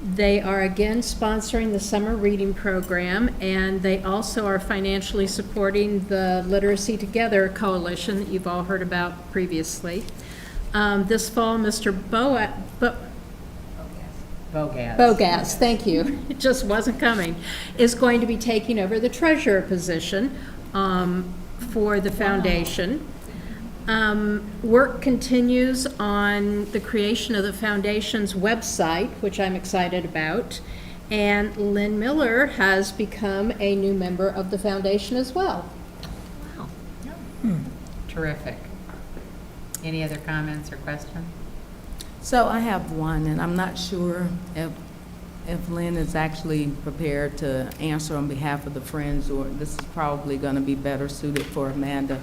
They are again sponsoring the summer reading program, and they also are financially supporting the Literacy Together coalition that you've all heard about previously. This fall, Mr. Bogaz, thank you, it just wasn't coming, is going to be taking over the treasurer position for the foundation. Work continues on the creation of the foundation's website, which I'm excited about, And Lynn Miller has become a new member of the foundation as well. Terrific. Any other comments or questions? So I have one, and I'm not sure if Lynn is actually prepared to answer on behalf of the Friends, or this is probably going to be better suited for Amanda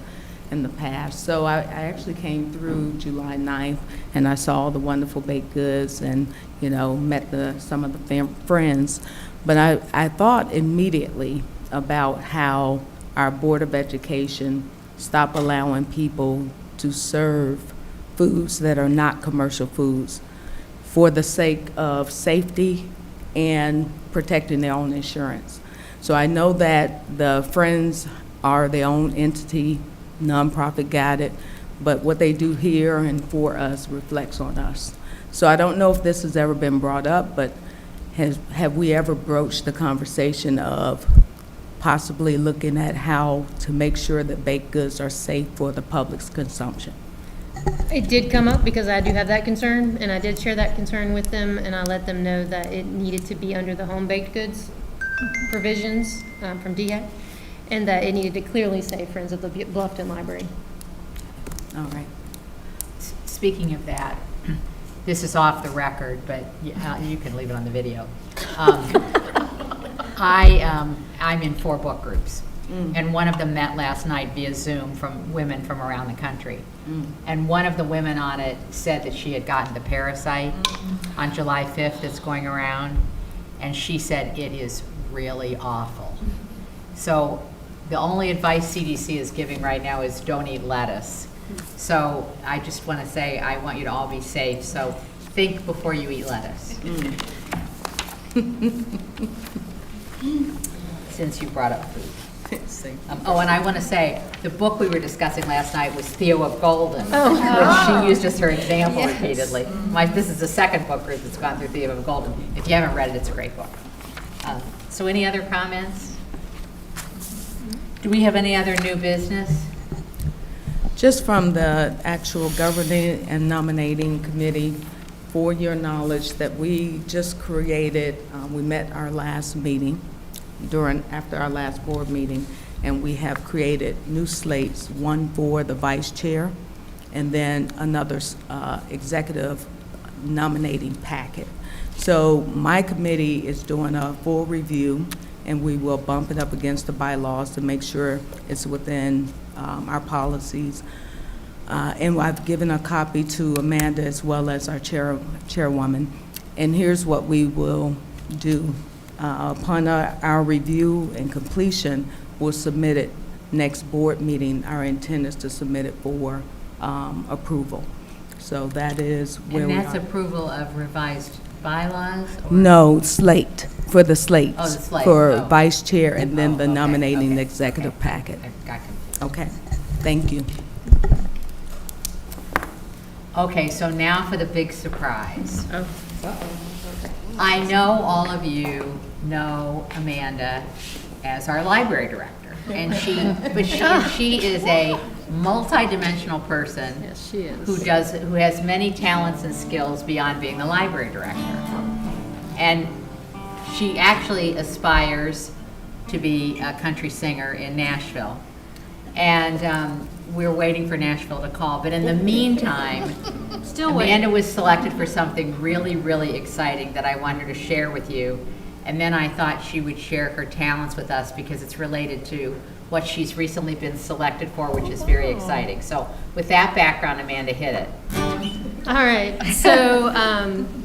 in the past. So I actually came through July 9th, and I saw all the wonderful baked goods and, you know, met some of the friends. But I thought immediately about how our Board of Education stopped allowing people to serve foods that are not commercial foods for the sake of safety and protecting their own insurance. So I know that the Friends are their own entity, nonprofit guided, but what they do here and for us reflects on us. So I don't know if this has ever been brought up, but have we ever broached the conversation of possibly looking at how to make sure that baked goods are safe for the public's consumption? It did come up because I do have that concern, and I did share that concern with them, and I let them know that it needed to be under the home baked goods provisions from DHEC, and that it needed to clearly say Friends of the Bluffton Library. All right. Speaking of that, this is off the record, but you can leave it on the video. I'm in 4 book groups, and one of them met last night via Zoom from women from around the country. And one of the women on it said that she had gotten the parasite on July 5th that's going around, and she said it is really awful. So the only advice CDC is giving right now is don't eat lettuce. So I just want to say I want you to all be safe, so think before you eat lettuce. Since you brought up food. And I want to say, the book we were discussing last night was Theo of Golden, which she used as her example repeatedly. This is the second book group that's gone through Theo of Golden. If you haven't read it, it's a great book. So any other comments? Do we have any other new business? Just from the actual governing and nominating committee, for your knowledge, that we just created, we met our last meeting, after our last board meeting, and we have created new slates, one for the vice chair, and then another executive nominating packet. So my committee is doing a full review, and we will bump it up against the bylaws to make sure it's within our policies. And I've given a copy to Amanda as well as our chairwoman. And here's what we will do. Upon our review and completion, we'll submit it next board meeting. Our intent is to submit it for approval. So that is where we are. And that's approval of revised bylaws? Or? No, slate, for the slates. Oh, the slate. For vice chair and then the nominating executive packet. I got confused. Okay, thank you. Okay, so now for the big surprise. I know all of you know Amanda as our library director, and she is a multi-dimensional person. Yes, she is. Who has many talents and skills beyond being the library director. And she actually aspires to be a country singer in Nashville. And we're waiting for Nashville to call. But in the meantime, Amanda was selected for something really, really exciting that I wanted her to share with you. And then I thought she would share her talents with us because it's related to what she's recently been selected for, which is very exciting. So with that background, Amanda, hit it. All right, so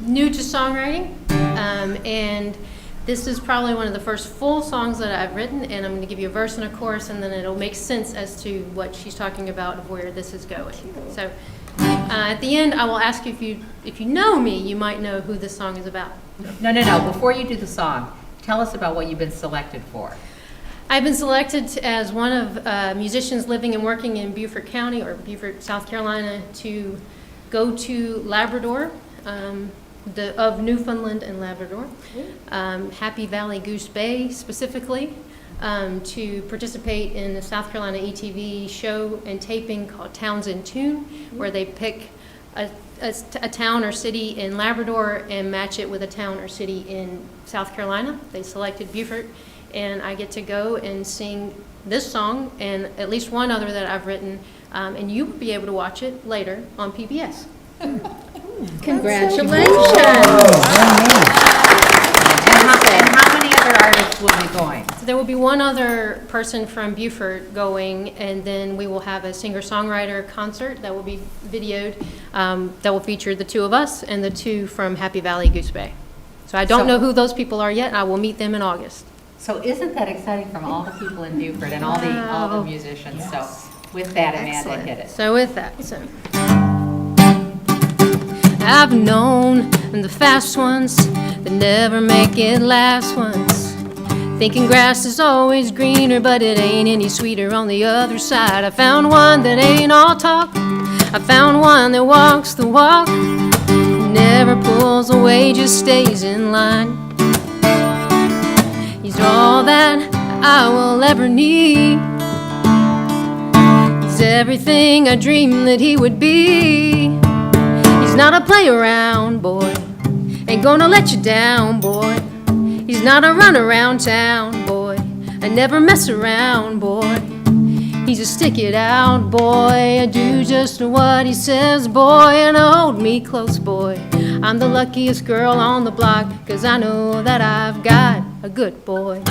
new to songwriting, and this is probably one of the first full songs that I've written, and I'm going to give you a verse and a chorus, and then it'll make sense as to what she's talking about of where this is going. So at the end, I will ask you if you know me, you might know who this song is about. No. Before you do the song, tell us about what you've been selected for. I've been selected as one of musicians living and working in Beaufort County, or Beaufort, South Carolina, to go to Labrador, of Newfoundland and Labrador, Happy Valley Goose Bay specifically, to participate in the South Carolina ETV show and taping called Towns in Tune, where they pick a town or city in Labrador and match it with a town or city in South Carolina. They selected Beaufort, and I get to go and sing this song and at least one other that I've written, and you will be able to watch it later on PBS. Congratulations. And how many other artists will be going? So there will be one other person from Beaufort going, and then we will have a singer-songwriter concert that will be videoed, that will feature the two of us and the two from Happy Valley Goose Bay. So I don't know who those people are yet. I will meet them in August. So isn't that exciting from all the people in Beaufort and all the musicians? So with that, Amanda, hit it. So with that, I've known the fast ones that never make it last ones. Thinking grass is always greener, but it ain't any sweeter on the other side. I found one that ain't all talk. I found one that walks the walk, never pulls away, just stays in line. He's all that I will ever need. He's everything I dreamed that he would be. He's not a play around boy, ain't gonna let you down boy. He's not a run around town boy, I never mess around boy. He's a stick it out boy, I do just what he says boy, and hold me close boy. I'm the luckiest girl on the block, 'cause I know that I've got a good boy.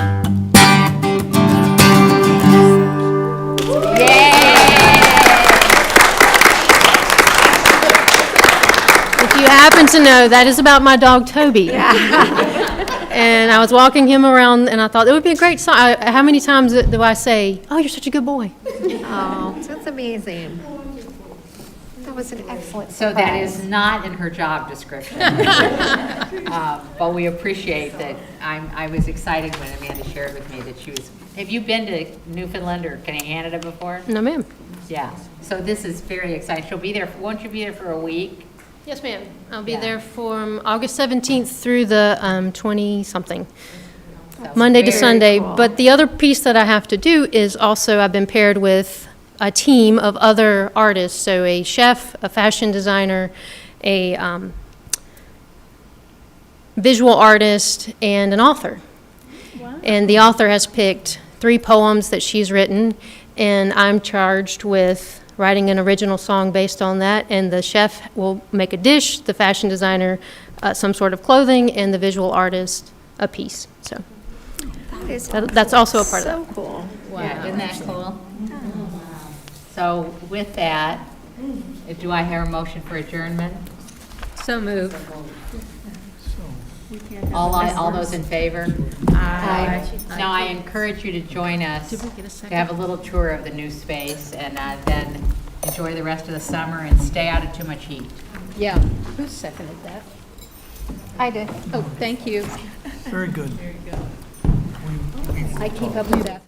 If you happen to know, that is about my dog Toby. And I was walking him around, and I thought it would be a great song. How many times do I say, "Oh, you're such a good boy"? Oh, that's amazing. That was an excellent So that is not in her job description. But we appreciate that. I was excited when Amanda shared with me that she was, have you been to Newfoundland or Canada before? No, ma'am. Yeah, so this is very exciting. She'll be there, won't you be there for a week? Yes, ma'am. I'll be there from August 17th through the 20-something, Monday to very Sunday. cool. But the other piece that I have to do is also I've been paired with a team of other artists, so a chef, a fashion designer, a visual artist, and an author. Wow. And the author has picked 3 poems that she's written, and I'm charged with writing an original song based on that, and the chef will make a dish, the fashion designer some sort of clothing, and the visual artist a piece. So that's also a part of that. So cool. Wow. Yeah, isn't that cool? So with that, do I hear a motion for adjournment? So moved. All those in favor? Aye. Now, I encourage you to join us to have a little tour of the new space, and then enjoy the rest of the summer and stay out of too much heat. Yeah. Who seconded that? I did. Oh, thank you. Very good. I keep up with that.